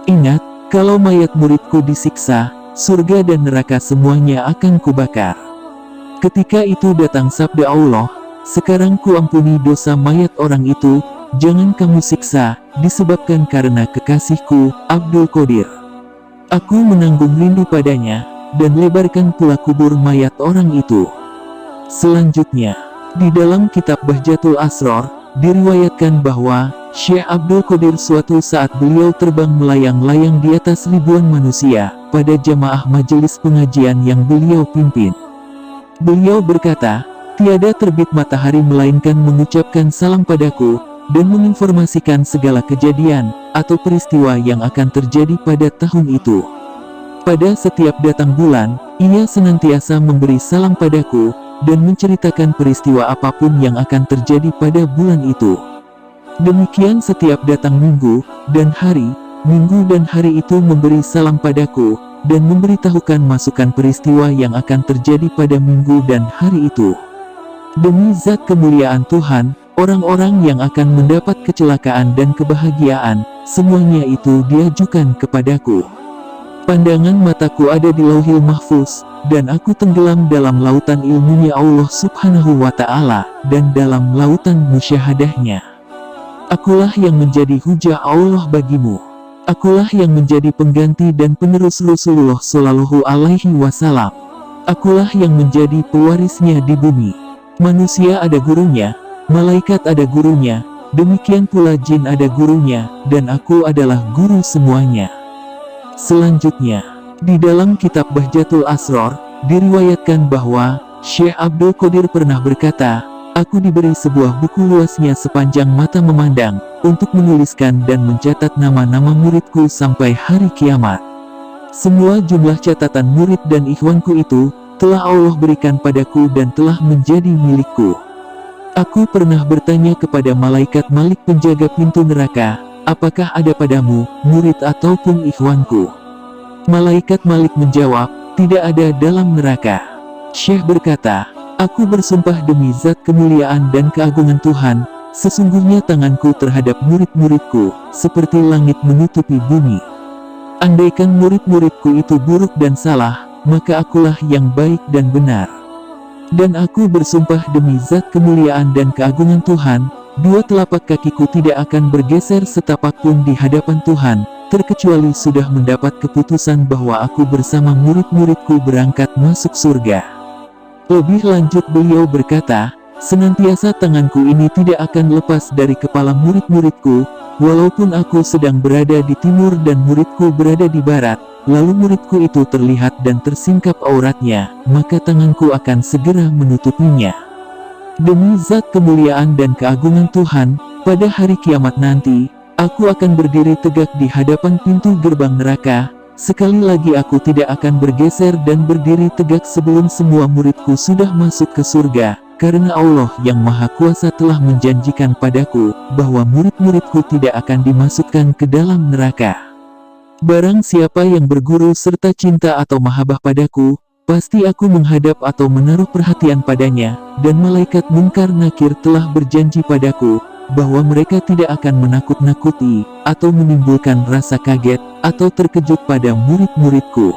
Ingat, kalau mayat muridku disiksa, surga dan neraka semuanya akan kubakar." Ketika itu datang sabda Allah, "Sekarang ku ampuni dosa mayat orang itu, jangan kamu siksa, disebabkan karena kekasihku, Abdul Qadir. Aku menanggung rindu padanya, dan lebarkan pula kubur mayat orang itu." Selanjutnya, di dalam kitab Bahjatul Asror, diriwayatkan bahwa Syekh Abdul Qadir suatu saat beliau terbang melayang-layang di atas ribuan manusia, pada jamaah majelis pengajian yang beliau pimpin. Beliau berkata, "Tiada terbit matahari melainkan mengucapkan salam padaku, dan menginformasikan segala kejadian, atau peristiwa yang akan terjadi pada tahun itu. Pada setiap datang bulan, ia senantiasa memberi salam padaku, dan menceritakan peristiwa apapun yang akan terjadi pada bulan itu. Demikian setiap datang minggu, dan hari itu memberi salam padaku, dan memberitahukan masukan peristiwa yang akan terjadi pada minggu dan hari itu. Demi zat kemuliaan Tuhan, orang-orang yang akan mendapat kecelakaan dan kebahagiaan, semuanya itu diajukan kepadaku. Pandangan mataku ada di Lauhil Mahfuz, dan aku tenggelam dalam lautan ilmunya Allah Subhanahu wa Ta'ala, dan dalam lautan musyahadahnya. Akulah yang menjadi hujah Allah bagimu. Akulah yang menjadi pengganti dan penerus Rasulullah Shallallahu Alaihi Wasallam. Akulah yang menjadi pewarisnya di bumi. Manusia ada gurunya, malaikat ada gurunya, demikian pula jin ada gurunya, dan aku adalah guru semuanya." Selanjutnya, di dalam kitab Bahjatul Asror, diriwayatkan bahwa Syekh Abdul Qadir pernah berkata, "Aku diberi sebuah buku luasnya sepanjang mata memandang, untuk menuliskan dan mencatat nama-nama muridku sampai hari kiamat. Semua jumlah catatan murid dan ikhwanku itu, telah Allah berikan padaku dan telah menjadi milikku. Aku pernah bertanya kepada malaikat Malik penjaga pintu neraka, apakah ada padamu, murid ataupun ikhwanku? Malaikat Malik menjawab, tidak ada dalam neraka. Syekh berkata, aku bersumpah demi zat kemuliaan dan keagungan Tuhan, sesungguhnya tanganku terhadap murid-muridku, seperti langit menutupi bumi. Andaikan murid-muridku itu buruk dan salah, maka akulah yang baik dan benar. Dan aku bersumpah demi zat kemuliaan dan keagungan Tuhan, dua telapak kakiku tidak akan bergeser setapak pun di hadapan Tuhan, terkecuali sudah mendapat keputusan bahwa aku bersama murid-muridku berangkat masuk surga. Lebih lanjut beliau berkata, senantiasa tanganku ini tidak akan lepas dari kepala murid-muridku, walaupun aku sedang berada di timur dan muridku berada di barat, lalu muridku itu terlihat dan tersingkap auratnya, maka tanganku akan segera menutupinya. Demi zat kemuliaan dan keagungan Tuhan, pada hari kiamat nanti, aku akan berdiri tegak di hadapan pintu gerbang neraka. Sekali lagi aku tidak akan bergeser dan berdiri tegak sebelum semua muridku sudah masuk ke surga, karena Allah yang Maha Kuasa telah menjanjikan padaku, bahwa murid-muridku tidak akan dimasukkan ke dalam neraka. Barang siapa yang berguru serta cinta atau mahabbah padaku, pasti aku menghadap atau menaruh perhatian padanya, dan malaikat Munkar Nakir telah berjanji padaku, bahwa mereka tidak akan menakut-nakuti, atau menimbulkan rasa kaget, atau terkejut pada murid-muridku.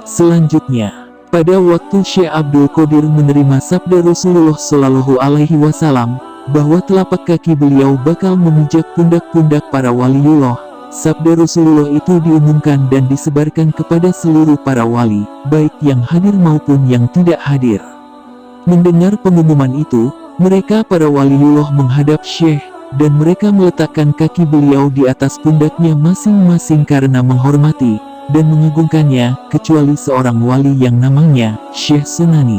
Selanjutnya, pada waktu Syekh Abdul Qadir menerima sabda Rasulullah Shallallahu Alaihi Wasallam, bahwa telapak kaki beliau bakal memijak pundak-pundak para waliullah, sabda Rasulullah itu diumumkan dan disebarkan kepada seluruh para wali, baik yang hadir maupun yang tidak hadir. Mendengar pengumuman itu, mereka para waliullah menghadap Syekh, dan mereka meletakkan kaki beliau di atas pundaknya masing-masing karena menghormati dan mengagungkannya, kecuali seorang wali yang namanya Syekh Sonani.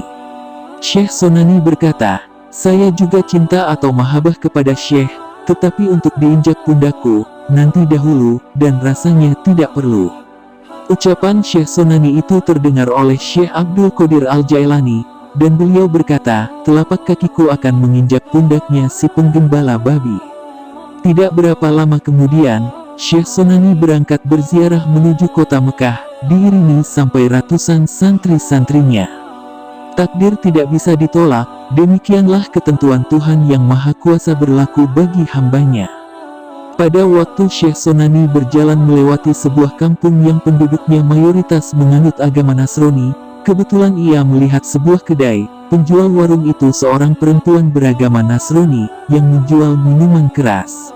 Syekh Sonani berkata, saya juga cinta atau mahabbah kepada Syekh, tetapi untuk diinjak pundakku, nanti dahulu, dan rasanya tidak perlu. Ucapan Syekh Sonani itu terdengar oleh Syekh Abdul Qadir Al-Jailani, dan beliau berkata, telapak kakiku akan menginjak pundaknya si penggembala babi. Tidak berapa lama kemudian, Syekh Sonani berangkat berziarah menuju kota Mekah, diiringi sampai ratusan santri-santrinya. Takdir tidak bisa ditolak, demikianlah ketentuan Tuhan yang Maha Kuasa berlaku bagi hambanya. Pada waktu Syekh Sonani berjalan melewati sebuah kampung yang penduduknya mayoritas menganut agama Nasrani, kebetulan ia melihat sebuah kedai. Penjual warung itu seorang perempuan beragama Nasrani, yang menjual minuman keras.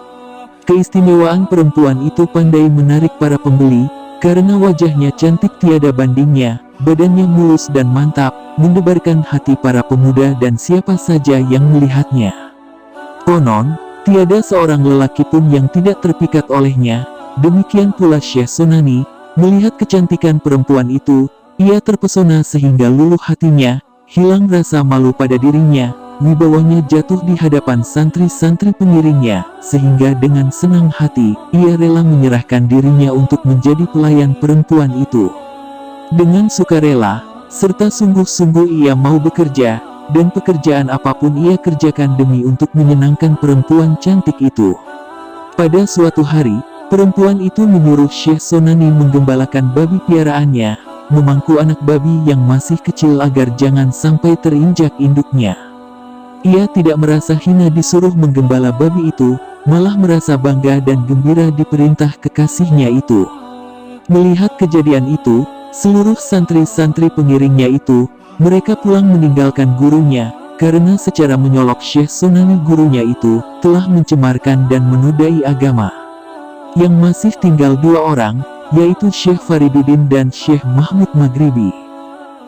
Keistimewaan perempuan itu pandai menarik para pembeli, karena wajahnya cantik tiada bandingnya, badannya mulus dan mantap, mendebarkan hati para pemuda dan siapa saja yang melihatnya. Konon, tiada seorang lelaki pun yang tidak terpikat olehnya, demikian pula Syekh Sonani, melihat kecantikan perempuan itu, ia terpesona sehingga luluh hatinya, hilang rasa malu pada dirinya, wibawanya jatuh di hadapan santri-santri pengiringnya, sehingga dengan senang hati, ia rela menyerahkan dirinya untuk menjadi pelayan perempuan itu. Dengan sukarela, serta sungguh-sungguh ia mau bekerja, dan pekerjaan apapun ia kerjakan demi untuk menyenangkan perempuan cantik itu. Pada suatu hari, perempuan itu menyuruh Syekh Sonani menggembalakan babi piaraannya, memangku anak babi yang masih kecil agar jangan sampai terinjak induknya. Ia tidak merasa hina disuruh menggembala babi itu, malah merasa bangga dan gembira diperintah kekasihnya itu. Melihat kejadian itu, seluruh santri-santri pengiringnya itu, mereka pulang meninggalkan gurunya, karena secara menyolok Syekh Sonani gurunya itu, telah mencemarkan dan menodai agama. Yang masih tinggal dua orang, yaitu Syekh Fariduddin dan Syekh Mahmud Maghribi.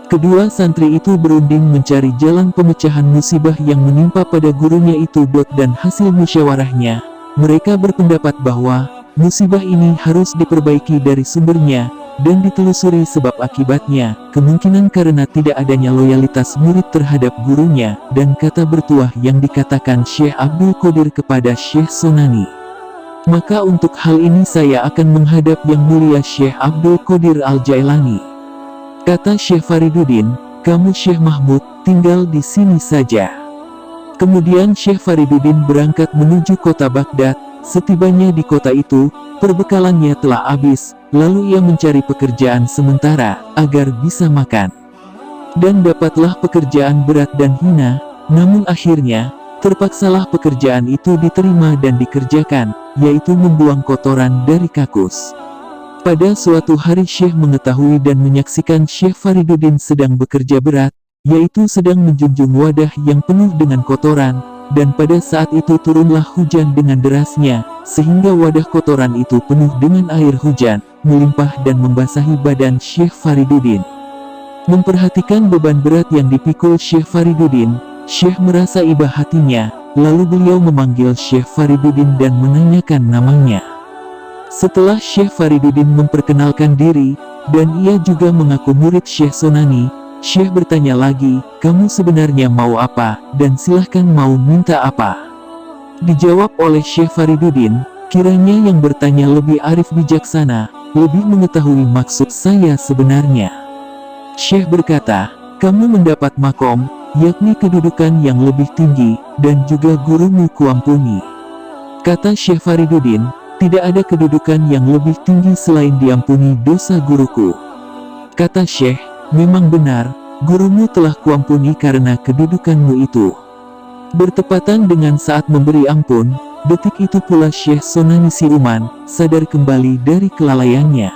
Kedua santri itu berunding mencari jalan pemecahan musibah yang menimpa pada gurunya itu. Dan hasil musyawarahnya, mereka berpendapat bahwa musibah ini harus diperbaiki dari sumbernya, dan ditelusuri sebab akibatnya, kemungkinan karena tidak adanya loyalitas murid terhadap gurunya, dan kata bertuah yang dikatakan Syekh Abdul Qadir kepada Syekh Sonani. Maka untuk hal ini saya akan menghadap Yang Mulia Syekh Abdul Qadir Al-Jailani. Kata Syekh Fariduddin, kamu Syekh Mahmud, tinggal di sini saja. Kemudian Syekh Fariduddin berangkat menuju kota Baghdad. Setibanya di kota itu, perbekalannya telah habis, lalu ia mencari pekerjaan sementara, agar bisa makan. Dan dapatlah pekerjaan berat dan hina, namun akhirnya, terpaksalah pekerjaan itu diterima dan dikerjakan, yaitu membuang kotoran dari kakus. Pada suatu hari Syekh mengetahui dan menyaksikan Syekh Fariduddin sedang bekerja berat, yaitu sedang menjunjung wadah yang penuh dengan kotoran, dan pada saat itu turunlah hujan dengan derasnya, sehingga wadah kotoran itu penuh dengan air hujan, melimpah dan membasahi badan Syekh Fariduddin. Memperhatikan beban berat yang dipikul Syekh Fariduddin, Syekh merasa iba hatinya, lalu beliau memanggil Syekh Fariduddin dan menanyakan namanya. Setelah Syekh Fariduddin memperkenalkan diri, dan ia juga mengaku murid Syekh Sonani, Syekh bertanya lagi, kamu sebenarnya mau apa, dan silahkan mau minta apa? Dijawab oleh Syekh Fariduddin, kiranya yang bertanya lebih arif bijaksana, lebih mengetahui maksud saya sebenarnya. Syekh berkata, kamu mendapat makom, yakni kedudukan yang lebih tinggi, dan juga gurumu kuampuni. Kata Syekh Fariduddin, tidak ada kedudukan yang lebih tinggi selain diampuni dosa guruku. Kata Syekh, memang benar, gurumu telah kuampuni karena kedudukanmu itu. Bertepatan dengan saat memberi ampun, detik itu pula Syekh Sonani Siuman, sadar kembali dari kelalaiannya.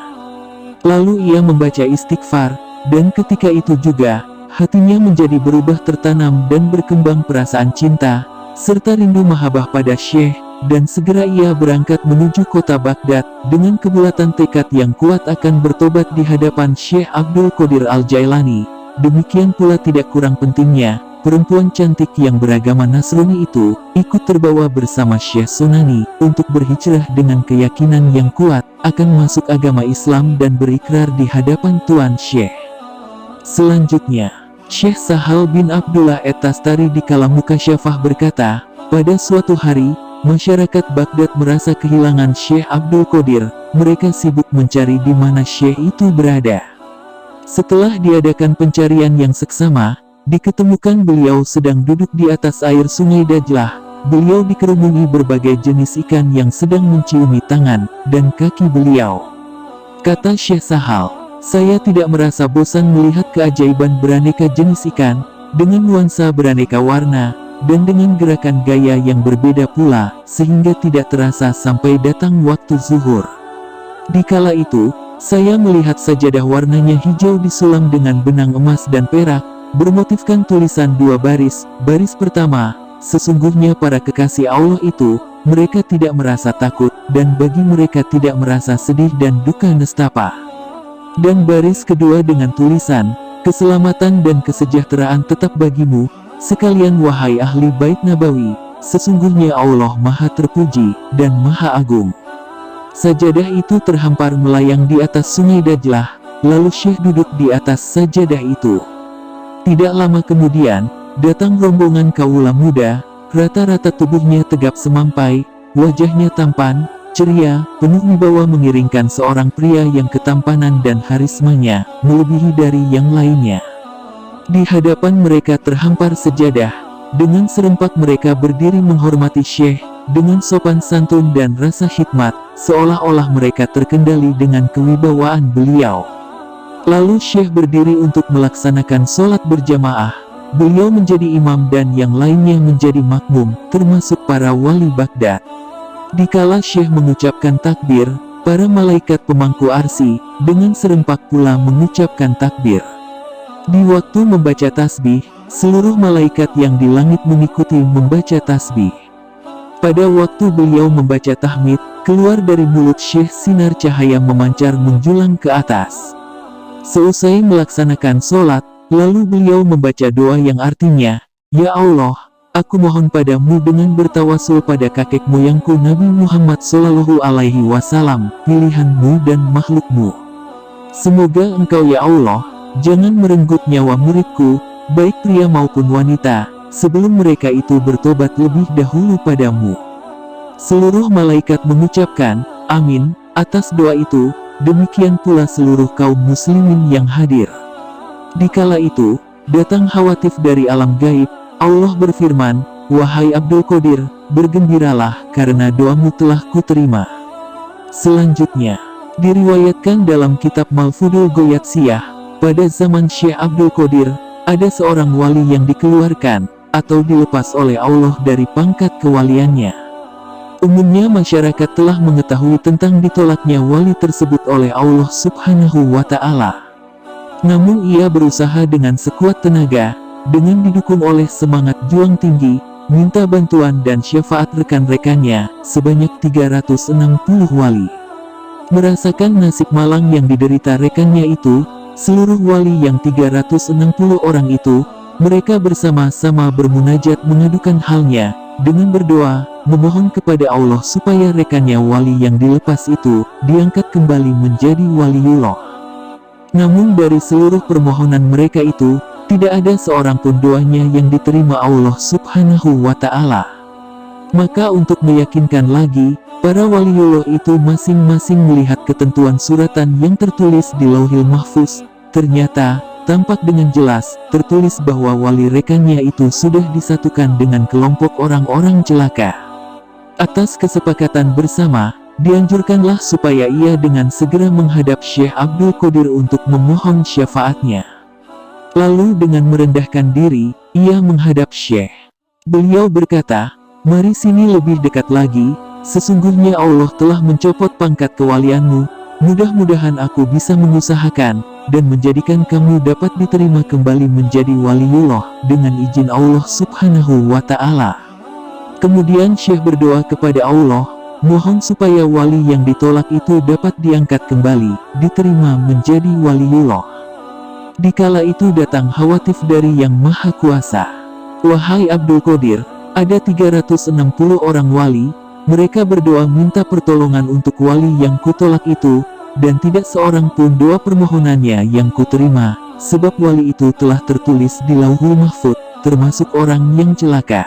Lalu ia membaca istighfar, dan ketika itu juga, hatinya menjadi berubah tertanam dan berkembang perasaan cinta, serta rindu mahabbah pada Syekh. Dan segera ia berangkat menuju kota Baghdad, dengan kebulatan tekad yang kuat akan bertobat di hadapan Syekh Abdul Qadir Al-Jailani. Demikian pula tidak kurang pentingnya, perempuan cantik yang beragama Nasrani itu, ikut terbawa bersama Syekh Sonani, untuk berhijrah dengan keyakinan yang kuat, akan masuk agama Islam dan berikrar di hadapan Tuan Syekh. Selanjutnya, Syekh Sahal bin Abdullah Et-Tastari di Kalam Mukasyafah berkata, pada suatu hari, masyarakat Baghdad merasa kehilangan Syekh Abdul Qadir, mereka sibuk mencari di mana Syekh itu berada. Setelah diadakan pencarian yang seksama, diketemukan beliau sedang duduk di atas air sungai Dajlah. Beliau dikerumuni berbagai jenis ikan yang sedang menciumi tangan dan kaki beliau. Kata Syekh Sahal, saya tidak merasa bosan melihat keajaiban beraneka jenis ikan, dengan nuansa beraneka warna, dan dengan gerakan gaya yang berbeda pula, sehingga tidak terasa sampai datang waktu zuhur. Dikala itu, saya melihat sajadah warnanya hijau disulam dengan benang emas dan perak, bermotifkan tulisan dua baris. Baris pertama, sesungguhnya para kekasih Allah itu, mereka tidak merasa takut, dan bagi mereka tidak merasa sedih dan duka nestapa. Dan baris kedua dengan tulisan, keselamatan dan kesejahteraan tetap bagimu, sekalian wahai ahli bait Nabawi, sesungguhnya Allah Maha Terpuji, dan Maha Agung. Sajadah itu terhampar melayang di atas sungai Dajlah, lalu Syekh duduk di atas sajadah itu. Tidak lama kemudian, datang rombongan kaula muda, rata-rata tubuhnya tegap semampai, wajahnya tampan, ceria, penuh wibawa mengiringkan seorang pria yang ketampanan dan harismanya melebihi dari yang lainnya. Di hadapan mereka terhampar sejadah, dengan serempak mereka berdiri menghormati Syekh, dengan sopan santun dan rasa hikmat, seolah-olah mereka terkendali dengan kewibawaan beliau. Lalu Syekh berdiri untuk melaksanakan sholat berjamaah. Beliau menjadi imam dan yang lainnya menjadi makmum, termasuk para wali Baghdad. Dikala Syekh mengucapkan takbir, para malaikat pemangku arsy, dengan serempak pula mengucapkan takbir. Di waktu membaca tasbih, seluruh malaikat yang di langit mengikuti membaca tasbih. Pada waktu beliau membaca tahmid, keluar dari mulut Syekh sinar cahaya memancar menjulang ke atas. Seusai melaksanakan sholat, lalu beliau membaca doa yang artinya, Ya Allah, aku mohon padamu dengan bertawasul pada kakek moyangku Nabi Muhammad Sallallahu Alaihi Wasallam, pilihanmu dan makhlukmu. Semoga engkau ya Allah, jangan merenggut nyawa muridku, baik pria maupun wanita, sebelum mereka itu bertobat lebih dahulu padamu. Seluruh malaikat mengucapkan, amin, atas doa itu, demikian pula seluruh kaum muslimin yang hadir. Dikala itu, datang khawatif dari alam gaib, Allah berfirman, wahai Abdul Qadir, bergembiralah karena doamu telah kuterima. Selanjutnya, diriwayatkan dalam kitab Malfudul Ghayatsiyah, pada zaman Syekh Abdul Qadir, ada seorang wali yang dikeluarkan, atau dilepas oleh Allah dari pangkat kewaliannya. Umumnya masyarakat telah mengetahui tentang ditolaknya wali tersebut oleh Allah Subhanahu wa Ta'ala. Namun ia berusaha dengan sekuat tenaga, dengan didukung oleh semangat juang tinggi, minta bantuan dan syafaat rekan-rekannya, sebanyak 360 wali. Merasakan nasib malang yang diderita rekannya itu, seluruh wali yang 360 orang itu, mereka bersama-sama bermunajat mengadukan halnya, dengan berdoa, memohon kepada Allah supaya rekannya wali yang dilepas itu, diangkat kembali menjadi waliullah. Namun dari seluruh permohonan mereka itu, tidak ada seorang pun doanya yang diterima Allah Subhanahu wa Ta'ala. Maka untuk meyakinkan lagi, para waliullah itu masing-masing melihat ketentuan suratan yang tertulis di Lauhil Mahfuz. Ternyata, tampak dengan jelas, tertulis bahwa wali rekannya itu sudah disatukan dengan kelompok orang-orang celaka. Atas kesepakatan bersama, dianjurkanlah supaya ia dengan segera menghadap Syekh Abdul Qadir untuk memohon syafaatnya. Lalu dengan merendahkan diri, ia menghadap Syekh. Beliau berkata, mari sini lebih dekat lagi, sesungguhnya Allah telah mencopot pangkat kewalianmu, mudah-mudahan aku bisa mengusahakan, dan menjadikan kamu dapat diterima kembali menjadi waliullah, dengan izin Allah Subhanahu wa Ta'ala. Kemudian Syekh berdoa kepada Allah, mohon supaya wali yang ditolak itu dapat diangkat kembali, diterima menjadi waliullah. Dikala itu datang khawatif dari Yang Maha Kuasa. Wahai Abdul Qadir, ada 360 orang wali, mereka berdoa minta pertolongan untuk wali yang kutolak itu, dan tidak seorang pun doa permohonannya yang kuterima, sebab wali itu telah tertulis di Lauhul Mahfuz, termasuk orang yang celaka.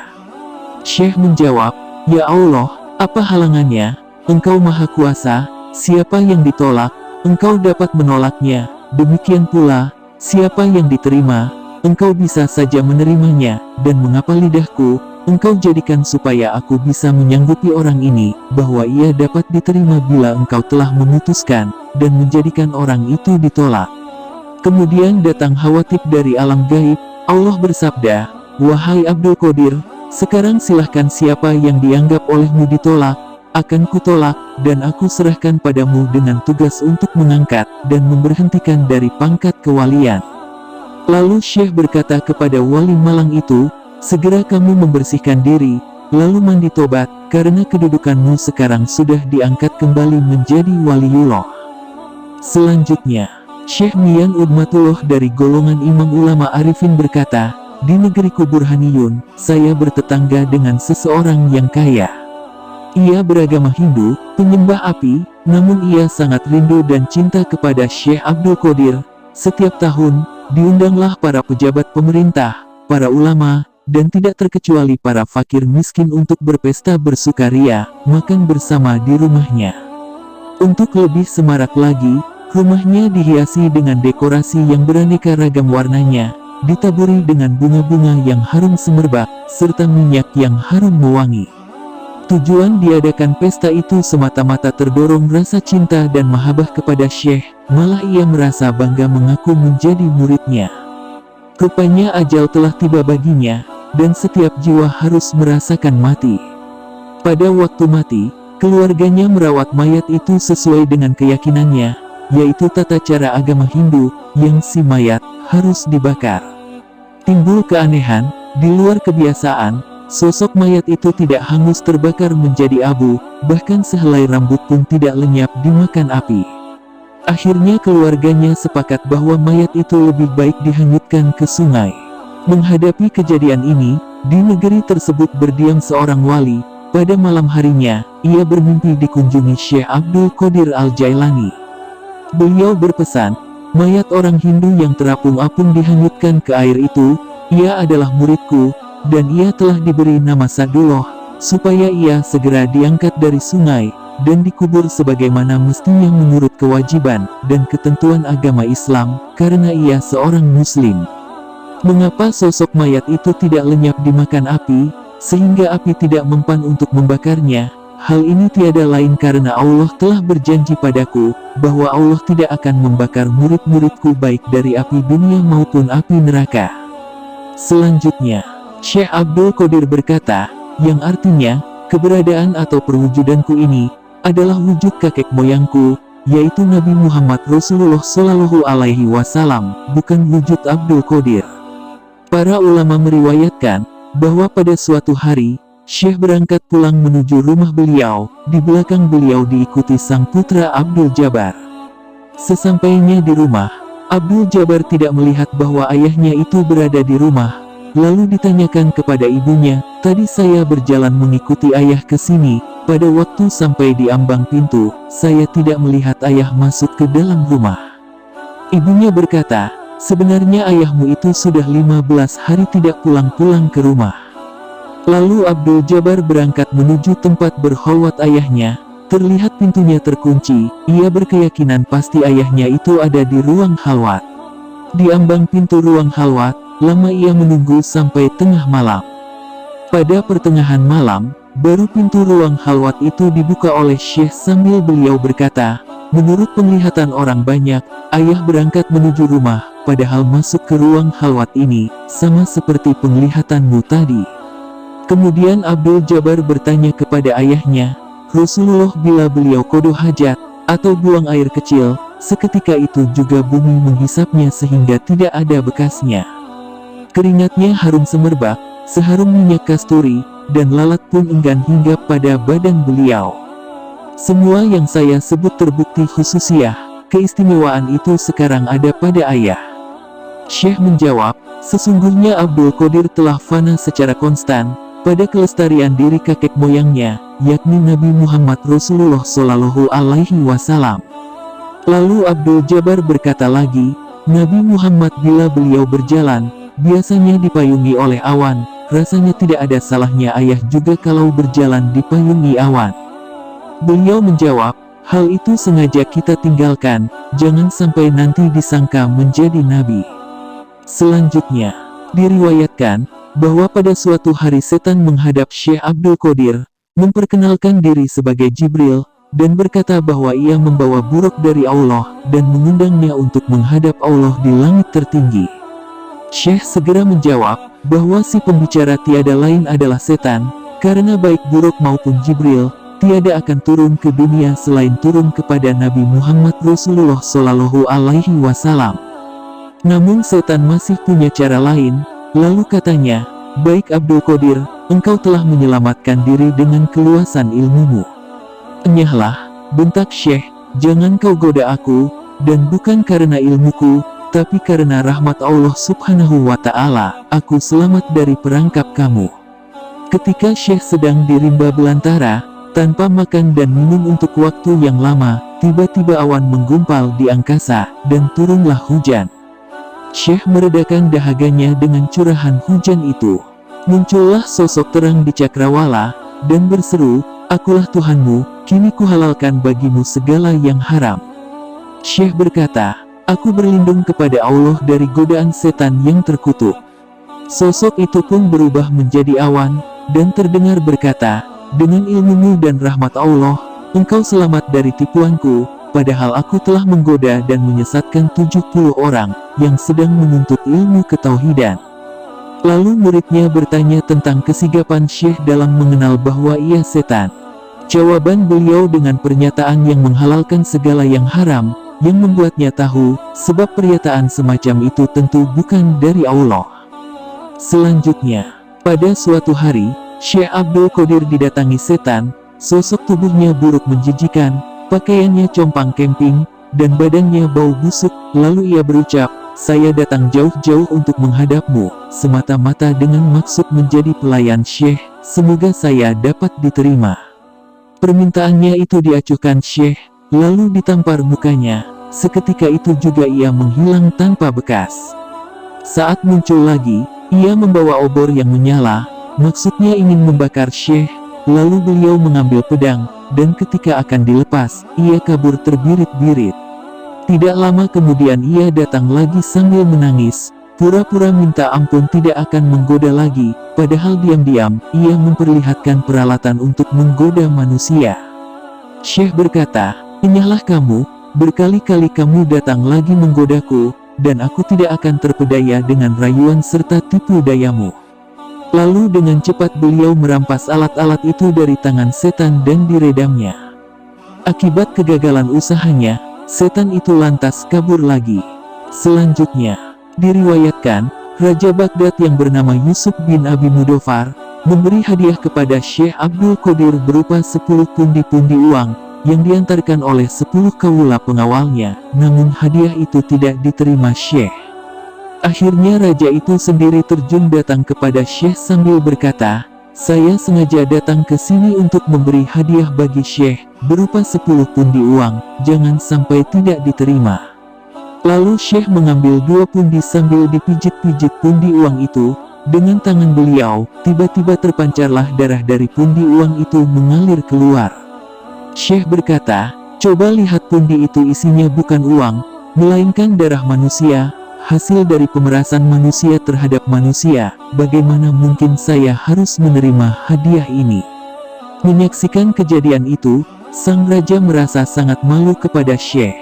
Syekh menjawab, ya Allah, apa halangannya? Engkau Maha Kuasa, siapa yang ditolak, engkau dapat menolaknya, demikian pula, siapa yang diterima, engkau bisa saja menerimanya, dan mengapa lidahku, engkau jadikan supaya aku bisa menyanggupi orang ini, bahwa ia dapat diterima bila engkau telah memutuskan, dan menjadikan orang itu ditolak. Kemudian datang Hawatib dari alam gaib, Allah bersabda, wahai Abdul Qadir, sekarang silahkan siapa yang dianggap olehmu ditolak, akan kutolak, dan aku serahkan padamu dengan tugas untuk mengangkat, dan memberhentikan dari pangkat kewalian. Lalu Syekh berkata kepada wali malang itu, segera kamu membersihkan diri, lalu mandi tobat, karena kedudukanmu sekarang sudah diangkat kembali menjadi waliullah. Selanjutnya, Syekh Mian Udmatullah dari golongan imam ulama arifin berkata, di negeriku Burhaniyun, saya bertetangga dengan seseorang yang kaya. Ia beragama Hindu, penyembah api, namun ia sangat rindu dan cinta kepada Syekh Abdul Qadir. Setiap tahun, diundanglah para pejabat pemerintah, para ulama, dan tidak terkecuali para fakir miskin untuk berpesta bersukaria, makan bersama di rumahnya. Untuk lebih semarak lagi, rumahnya dihiasi dengan dekorasi yang beraneka ragam warnanya, ditaburi dengan bunga-bunga yang harum semerbak, serta minyak yang harum mewangi. Tujuan diadakan pesta itu semata-mata terdorong rasa cinta dan mahabbah kepada Syekh, malah ia merasa bangga mengaku menjadi muridnya. Rupanya ajal telah tiba baginya, dan setiap jiwa harus merasakan mati. Pada waktu mati, keluarganya merawat mayat itu sesuai dengan keyakinannya, yaitu tata cara agama Hindu, yang si mayat harus dibakar. Timbul keanehan, di luar kebiasaan, sosok mayat itu tidak hangus terbakar menjadi abu, bahkan sehelai rambut pun tidak lenyap dimakan api. Akhirnya keluarganya sepakat bahwa mayat itu lebih baik dihanyutkan ke sungai. Menghadapi kejadian ini, di negeri tersebut berdiam seorang wali. Pada malam harinya, ia bermimpi dikunjungi Syekh Abdul Qadir Al-Jailani. Beliau berpesan, mayat orang Hindu yang terapung-apung dihanyutkan ke air itu, ia adalah muridku, dan ia telah diberi nama Sadullah, supaya ia segera diangkat dari sungai, dan dikubur sebagaimana mestinya menurut kewajiban, dan ketentuan agama Islam, karena ia seorang muslim. Mengapa sosok mayat itu tidak lenyap dimakan api, sehingga api tidak mempan untuk membakarnya? Hal ini tiada lain karena Allah telah berjanji padaku, bahwa Allah tidak akan membakar murid-muridku baik dari api dunia maupun api neraka. Selanjutnya, Syekh Abdul Qadir berkata, yang artinya, keberadaan atau perwujudanku ini, adalah wujud kakek moyangku, yaitu Nabi Muhammad Rasulullah Shallallahu Alaihi Wasallam, bukan wujud Abdul Qadir. Para ulama meriwayatkan, bahwa pada suatu hari, Syekh berangkat pulang menuju rumah beliau, di belakang beliau diikuti sang putra Abdul Jabbar. Sesampainya di rumah, Abdul Jabbar tidak melihat bahwa ayahnya itu berada di rumah. Lalu ditanyakan kepada ibunya, tadi saya berjalan mengikuti ayah ke sini, pada waktu sampai di ambang pintu, saya tidak melihat ayah masuk ke dalam rumah. Ibunya berkata, sebenarnya ayahmu itu sudah 15 hari tidak pulang-pulang ke rumah. Lalu Abdul Jabbar berangkat menuju tempat berkhalwat ayahnya, terlihat pintunya terkunci, ia berkeyakinan pasti ayahnya itu ada di ruang khalwat. Di ambang pintu ruang khalwat, lama ia menunggu sampai tengah malam. Pada pertengahan malam, baru pintu ruang khalwat itu dibuka oleh Syekh sambil beliau berkata, menurut penglihatan orang banyak, ayah berangkat menuju rumah, padahal masuk ke ruang khalwat ini, sama seperti penglihatanmu tadi. Kemudian Abdul Jabbar bertanya kepada ayahnya, Rasulullah bila beliau qada hajat, atau buang air kecil, seketika itu juga bumi menghisapnya sehingga tidak ada bekasnya. Keringatnya harum semerbak, seharum minyak kasturi, dan lalat pun enggan hinggap pada badan beliau. Semua yang saya sebut terbukti khususiyah, keistimewaan itu sekarang ada pada ayah. Syekh menjawab, sesungguhnya Abdul Qadir telah fana secara konstan, pada kelestarian diri kakek moyangnya, yakni Nabi Muhammad Rasulullah Shallallahu Alaihi Wasallam. Lalu Abdul Jabbar berkata lagi, Nabi Muhammad bila beliau berjalan, biasanya dipayungi oleh awan, rasanya tidak ada salahnya ayah juga kalau berjalan dipayungi awan. Beliau menjawab, hal itu sengaja kita tinggalkan, jangan sampai nanti disangka menjadi nabi. Selanjutnya, diriwayatkan bahwa pada suatu hari setan menghadap Syekh Abdul Qadir, memperkenalkan diri sebagai Jibril, dan berkata bahwa ia membawa buruk dari Allah, dan mengundangnya untuk menghadap Allah di langit tertinggi. Syekh segera menjawab, bahwa si pembicara tiada lain adalah setan, karena baik buruk maupun Jibril, tiada akan turun ke dunia selain turun kepada Nabi Muhammad Rasulullah Shallallahu Alaihi Wasallam. Namun setan masih punya cara lain, lalu katanya, baik Abdul Qadir, engkau telah menyelamatkan diri dengan keluasan ilmumu. Enyahlah, bentak Syekh, jangan kau goda aku, dan bukan karena ilmuku, tapi karena rahmat Allah Subhanahu wa Ta'ala, aku selamat dari perangkap kamu. Ketika Syekh sedang di rimba belantara, tanpa makan dan minum untuk waktu yang lama, tiba-tiba awan menggumpal di angkasa, dan turunlah hujan. Syekh meredakan dahaganya dengan curahan hujan itu. Muncullah sosok terang di cakrawala, dan berseru, akulah Tuhanmu, kini kuhalalkan bagimu segala yang haram. Syekh berkata, aku berlindung kepada Allah dari godaan setan yang terkutuk. Sosok itu pun berubah menjadi awan, dan terdengar berkata, dengan ilmumu dan rahmat Allah, engkau selamat dari tipuanku, padahal aku telah menggoda dan menyesatkan 70 orang, yang sedang menuntut ilmu ketauhidan. Lalu muridnya bertanya tentang kesigapan Syekh dalam mengenal bahwa ia setan. Jawaban beliau dengan pernyataan yang menghalalkan segala yang haram, yang membuatnya tahu, sebab pernyataan semacam itu tentu bukan dari Allah. Selanjutnya, pada suatu hari, Syekh Abdul Qadir didatangi setan, sosok tubuhnya buruk menjijikan, pakaiannya compang camping, dan badannya bau busuk, lalu ia berucap, saya datang jauh-jauh untuk menghadapmu, semata-mata dengan maksud menjadi pelayan Syekh, semoga saya dapat diterima. Permintaannya itu diacuhkan Syekh, lalu ditampar mukanya, seketika itu juga ia menghilang tanpa bekas. Saat muncul lagi, ia membawa obor yang menyala, maksudnya ingin membakar Syekh, lalu beliau mengambil pedang, dan ketika akan dilepas, ia kabur terbirit-birit. Tidak lama kemudian ia datang lagi sambil menangis, pura-pura minta ampun tidak akan menggoda lagi, padahal diam-diam, ia memperlihatkan peralatan untuk menggoda manusia. Syekh berkata, enyahlah kamu, berkali-kali kamu datang lagi menggodaku, dan aku tidak akan terpedaya dengan rayuan serta tipu dayamu. Lalu dengan cepat beliau merampas alat-alat itu dari tangan setan dan diredamnya. Akibat kegagalan usahanya, setan itu lantas kabur lagi. Selanjutnya, diriwayatkan, Raja Baghdad yang bernama Yusuf bin Abi Mudofar, memberi hadiah kepada Syekh Abdul Qadir berupa 10 pundi-pundi uang, yang diantarkan oleh 10 kawula pengawalnya, namun hadiah itu tidak diterima Syekh. Akhirnya raja itu sendiri terjun datang kepada Syekh sambil berkata, saya sengaja datang ke sini untuk memberi hadiah bagi Syekh, berupa 10 pundi uang, jangan sampai tidak diterima. Lalu Syekh mengambil 2 pundi sambil dipijit-pijit pundi uang itu, dengan tangan beliau, tiba-tiba terpancarlah darah dari pundi uang itu mengalir keluar. Syekh berkata, coba lihat pundi itu isinya bukan uang, melainkan darah manusia, hasil dari pemerasan manusia terhadap manusia, bagaimana mungkin saya harus menerima hadiah ini? Menyaksikan kejadian itu, sang raja merasa sangat malu kepada Syekh.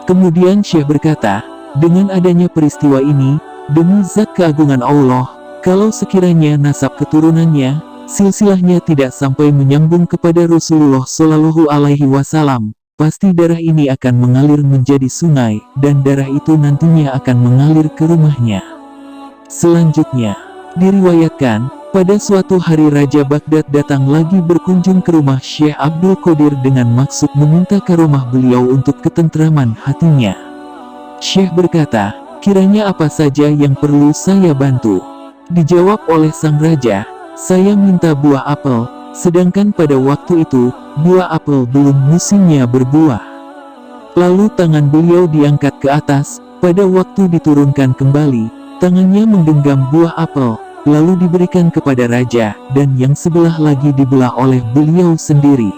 Kemudian Syekh berkata, dengan adanya peristiwa ini, demi zat keagungan Allah, kalau sekiranya nasab keturunannya, silsilahnya tidak sampai menyambung kepada Rasulullah Shallallahu Alaihi Wasallam, pasti darah ini akan mengalir menjadi sungai, dan darah itu nantinya akan mengalir ke rumahnya. Selanjutnya, diriwayatkan, pada suatu hari Raja Baghdad datang lagi berkunjung ke rumah Syekh Abdul Qadir dengan maksud meminta karomah beliau untuk ketentraman hatinya. Syekh berkata, kiranya apa saja yang perlu saya bantu? Dijawab oleh sang raja, saya minta buah apel, sedangkan pada waktu itu, buah apel belum musimnya berbuah. Lalu tangan beliau diangkat ke atas, pada waktu diturunkan kembali, tangannya menggenggam buah apel, lalu diberikan kepada raja, dan yang sebelah lagi dibelah oleh beliau sendiri.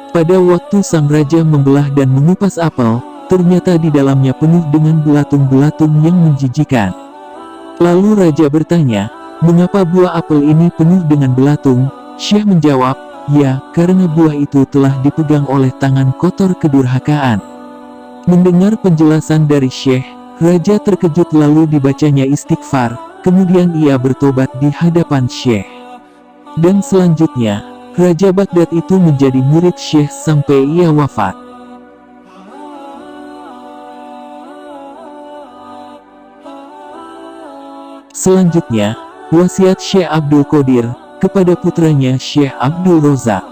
Pada waktu sang raja membelah dan mengupas apel, ternyata di dalamnya penuh dengan belatung-belatung yang menjijikan. Lalu raja bertanya, "Mengapa buah apel ini penuh dengan belatung?" Syekh menjawab, "Ya, karena buah itu telah dipegang oleh tangan kotor kedurhakaan." Mendengar penjelasan dari Syekh, raja terkejut lalu dibacanya istighfar, kemudian ia bertobat di hadapan Syekh. Dan selanjutnya, Raja Baghdad itu menjadi murid Syekh sampai ia wafat. Selanjutnya, wasiat Syekh Abdul Qadir kepada putranya Syekh Abdul Razak.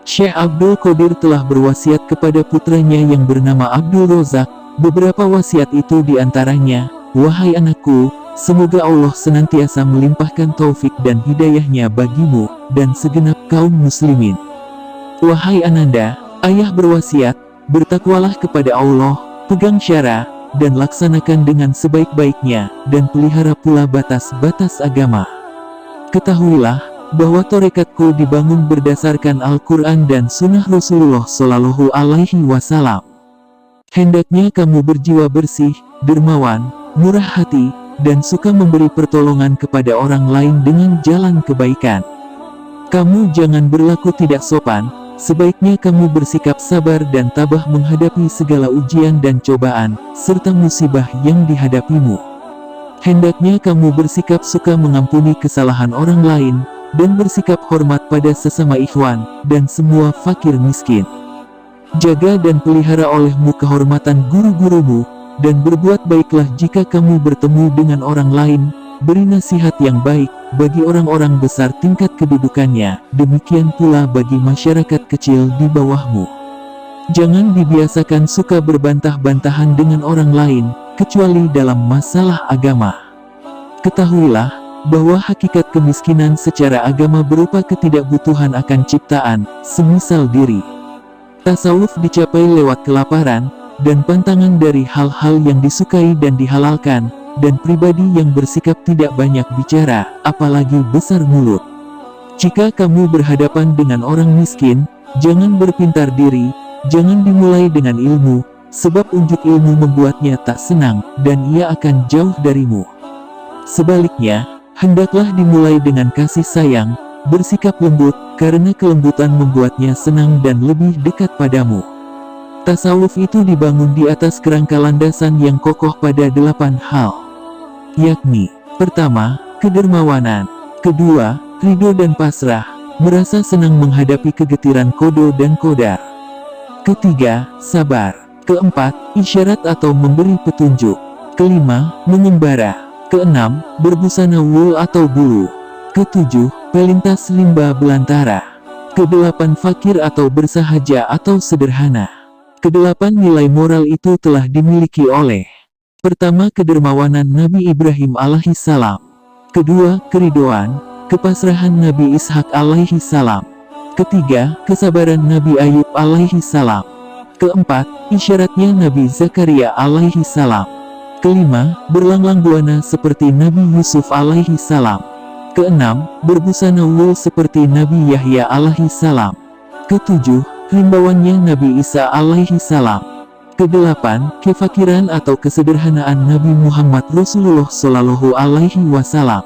Syekh Abdul Qadir telah berwasiat kepada putranya yang bernama Abdul Razak. Beberapa wasiat itu diantaranya, "Wahai anakku, semoga Allah senantiasa melimpahkan taufik dan hidayahnya bagimu dan segenap kaum muslimin. Wahai Ananda, ayah berwasiat, bertakwalah kepada Allah, pegang syara, dan laksanakan dengan sebaik-baiknya, dan pelihara pula batas-batas agama. Ketahuilah, bahwa torekatku dibangun berdasarkan Al-Quran dan Sunnah Rasulullah Shallallahu Alaihi Wasallam. Hendaknya kamu berjiwa bersih, dermawan, murah hati, dan suka memberi pertolongan kepada orang lain dengan jalan kebaikan. Kamu jangan berlaku tidak sopan, sebaiknya kamu bersikap sabar dan tabah menghadapi segala ujian dan cobaan, serta musibah yang dihadapimu. Hendaknya kamu bersikap suka mengampuni kesalahan orang lain, dan bersikap hormat pada sesama ikhwan, dan semua fakir miskin. Jaga dan pelihara olehmu kehormatan guru-gurumu, dan berbuat baiklah jika kamu bertemu dengan orang lain, beri nasihat yang baik bagi orang-orang besar tingkat kedudukannya, demikian pula bagi masyarakat kecil di bawahmu. Jangan dibiasakan suka berbantah-bantahan dengan orang lain, kecuali dalam masalah agama. Ketahuilah, bahwa hakikat kemiskinan secara agama berupa ketidakbutuhan akan ciptaan, semisal diri. Tasawuf dicapai lewat kelaparan, dan pantangan dari hal-hal yang disukai dan dihalalkan, dan pribadi yang bersikap tidak banyak bicara, apalagi besar mulut. Jika kamu berhadapan dengan orang miskin, jangan berpintar diri, jangan dimulai dengan ilmu, sebab unjuk ilmu membuatnya tak senang, dan ia akan jauh darimu. Sebaliknya, hendaklah dimulai dengan kasih sayang, bersikap lembut, karena kelembutan membuatnya senang dan lebih dekat padamu. Tasawuf itu dibangun di atas kerangka landasan yang kokoh pada 8 hal, yakni, pertama, kedermawanan, kedua, ridho dan pasrah, merasa senang menghadapi kegetiran kodo dan kodar, ketiga, sabar, keempat, isyarat atau memberi petunjuk, kelima, mengembara, keenam, berbusana wul atau bulu, ketujuh, pelintas rimba belantara, kedelapan, fakir atau bersahaja atau sederhana. Kedelapan nilai moral itu telah dimiliki oleh: pertama, kedermawanan Nabi Ibrahim alaihissalam; kedua, keridoan, kepasrahan Nabi Ishak alaihissalam; ketiga, kesabaran Nabi Ayub alaihissalam; keempat, isyaratnya Nabi Zakaria alaihissalam; kelima, berlanglang buana seperti Nabi Yusuf alaihissalam; keenam, berbusana wul seperti Nabi Yahya alaihissalam; ketujuh, rimbawannya Nabi Isa alaihissalam; kedelapan, kefakiran atau kesederhanaan Nabi Muhammad Rasulullah Shallallahu Alaihi Wasallam.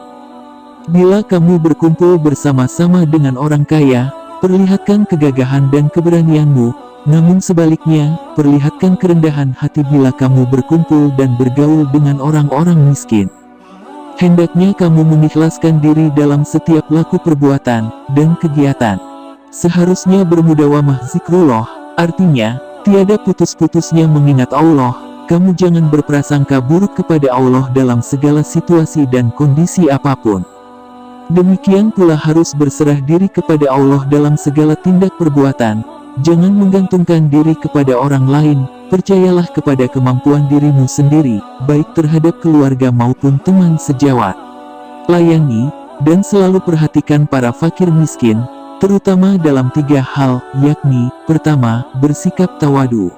Bila kamu berkumpul bersama-sama dengan orang kaya, perlihatkan kegagahan dan keberanianmu, namun sebaliknya, perlihatkan kerendahan hati bila kamu berkumpul dan bergaul dengan orang-orang miskin. Hendaknya kamu mengikhlaskan diri dalam setiap laku perbuatan dan kegiatan. Seharusnya bermudawamah zikrullah, artinya, tiada putus-putusnya mengingat Allah. Kamu jangan berprasangka buruk kepada Allah dalam segala situasi dan kondisi apapun. Demikian pula harus berserah diri kepada Allah dalam segala tindak perbuatan. Jangan menggantungkan diri kepada orang lain, percayalah kepada kemampuan dirimu sendiri, baik terhadap keluarga maupun teman sejawat. Layani, dan selalu perhatikan para fakir miskin, terutama dalam 3 hal, yakni, pertama, bersikap tawadu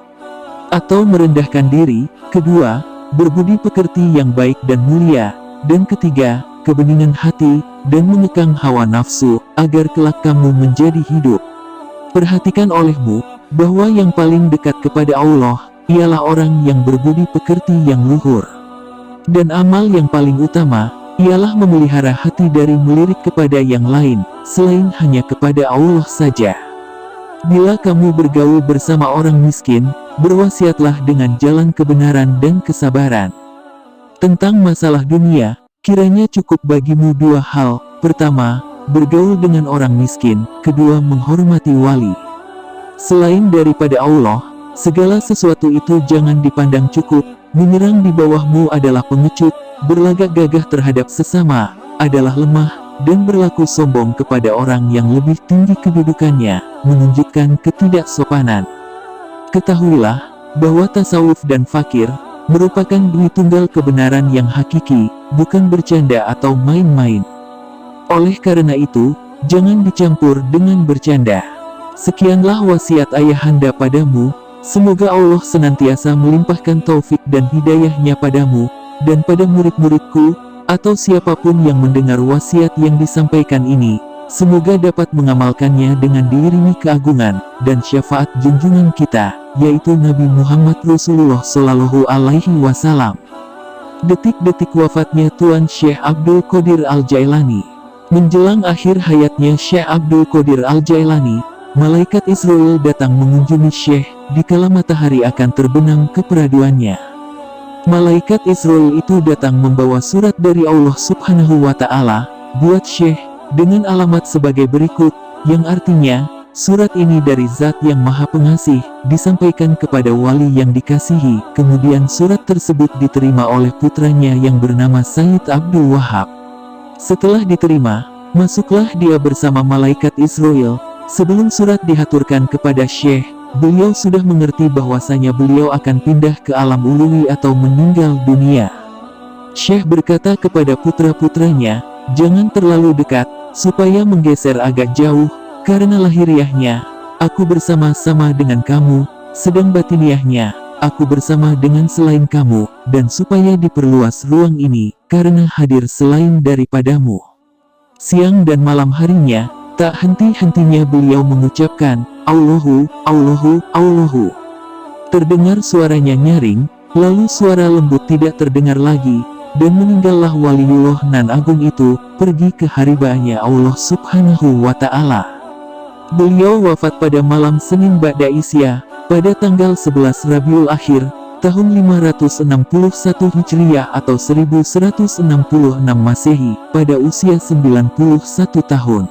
atau merendahkan diri, kedua, berbudi pekerti yang baik dan mulia, dan ketiga, kebeningan hati, dan mengekang hawa nafsu, agar kelak kamu menjadi hidup. Perhatikan olehmu, bahwa yang paling dekat kepada Allah, ialah orang yang berbudi pekerti yang luhur. Dan amal yang paling utama, ialah memelihara hati dari melirik kepada yang lain, selain hanya kepada Allah saja. Bila kamu bergaul bersama orang miskin, berwasiatlah dengan jalan kebenaran dan kesabaran. Tentang masalah dunia, kiranya cukup bagimu dua hal. Pertama, bergaul dengan orang miskin. Kedua, menghormati wali. Selain daripada Allah, segala sesuatu itu jangan dipandang cukup. Menyerang di bawahmu adalah pengecut, berlagak gagah terhadap sesama adalah lemah, dan berlaku sombong kepada orang yang lebih tinggi kedudukannya, menunjukkan ketidaksopanan. Ketahuilah, bahwa tasawuf dan fakir, merupakan dui tunggal kebenaran yang hakiki, bukan bercanda atau main-main. Oleh karena itu, jangan dicampur dengan bercanda. Sekianlah wasiat ayahanda padamu. Semoga Allah senantiasa melimpahkan taufik dan hidayahnya padamu, dan pada murid-muridku, atau siapapun yang mendengar wasiat yang disampaikan ini. Semoga dapat mengamalkannya dengan diiringi keagungan, dan syafaat junjungan kita, yaitu Nabi Muhammad Rasulullah Shallallahu Alaihi Wasallam. Detik-detik wafatnya Tuan Syekh Abdul Qadir Al-Jailani. Menjelang akhir hayatnya Syekh Abdul Qadir Al-Jailani, malaikat Israel datang mengunjungi Syekh, dikala matahari akan terbenam keperaduannya. Malaikat Israel itu datang membawa surat dari Allah Subhanahu wa Ta'ala, buat Syekh, dengan alamat sebagai berikut, yang artinya, surat ini dari Zat yang Maha Pengasih, disampaikan kepada wali yang dikasihi. Kemudian surat tersebut diterima oleh putranya yang bernama Sayyid Abdul Wahab. Setelah diterima, masuklah dia bersama malaikat Israel. Sebelum surat dihaturkan kepada Syekh, beliau sudah mengerti bahwasanya beliau akan pindah ke alam uluwi atau meninggal dunia. Syekh berkata kepada putra-putranya, jangan terlalu dekat, supaya menggeser agak jauh, karena lahiriahnya, aku bersama-sama dengan kamu, sedang batiniahnya, aku bersama dengan selain kamu, dan supaya diperluas ruang ini, karena hadir selain daripadamu. Siang dan malam harinya, tak henti-hentinya beliau mengucapkan, Allahu, Allahu, Allahu. Terdengar suaranya nyaring, lalu suara lembut tidak terdengar lagi, dan meninggallah waliullah nan agung itu, pergi ke haribaannya Allah Subhanahu wa Ta'ala. Beliau wafat pada malam Senin Ba'da Isya, pada tanggal 11 Rabiul Akhir, tahun 561 Hijriyah atau 1166 Masehi, pada usia 91 tahun.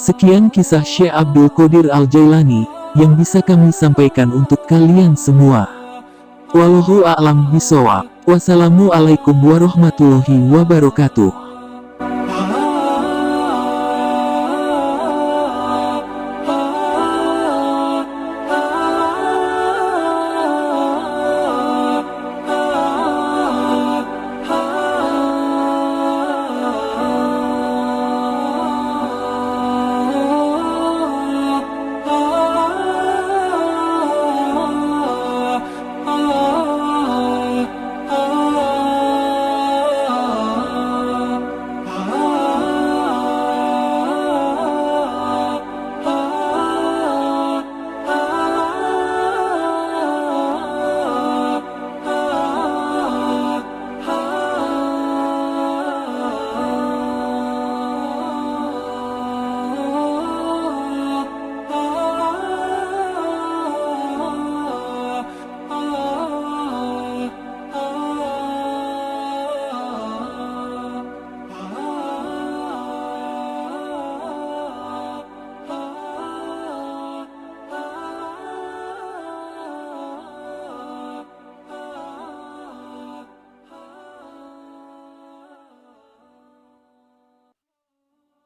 Sekian kisah Syekh Abdul Qadir Al-Jailani, yang bisa kami sampaikan untuk kalian semua. Wallahu a'lam bishawab. Wassalamualaikum warahmatullahi wabarakatuh.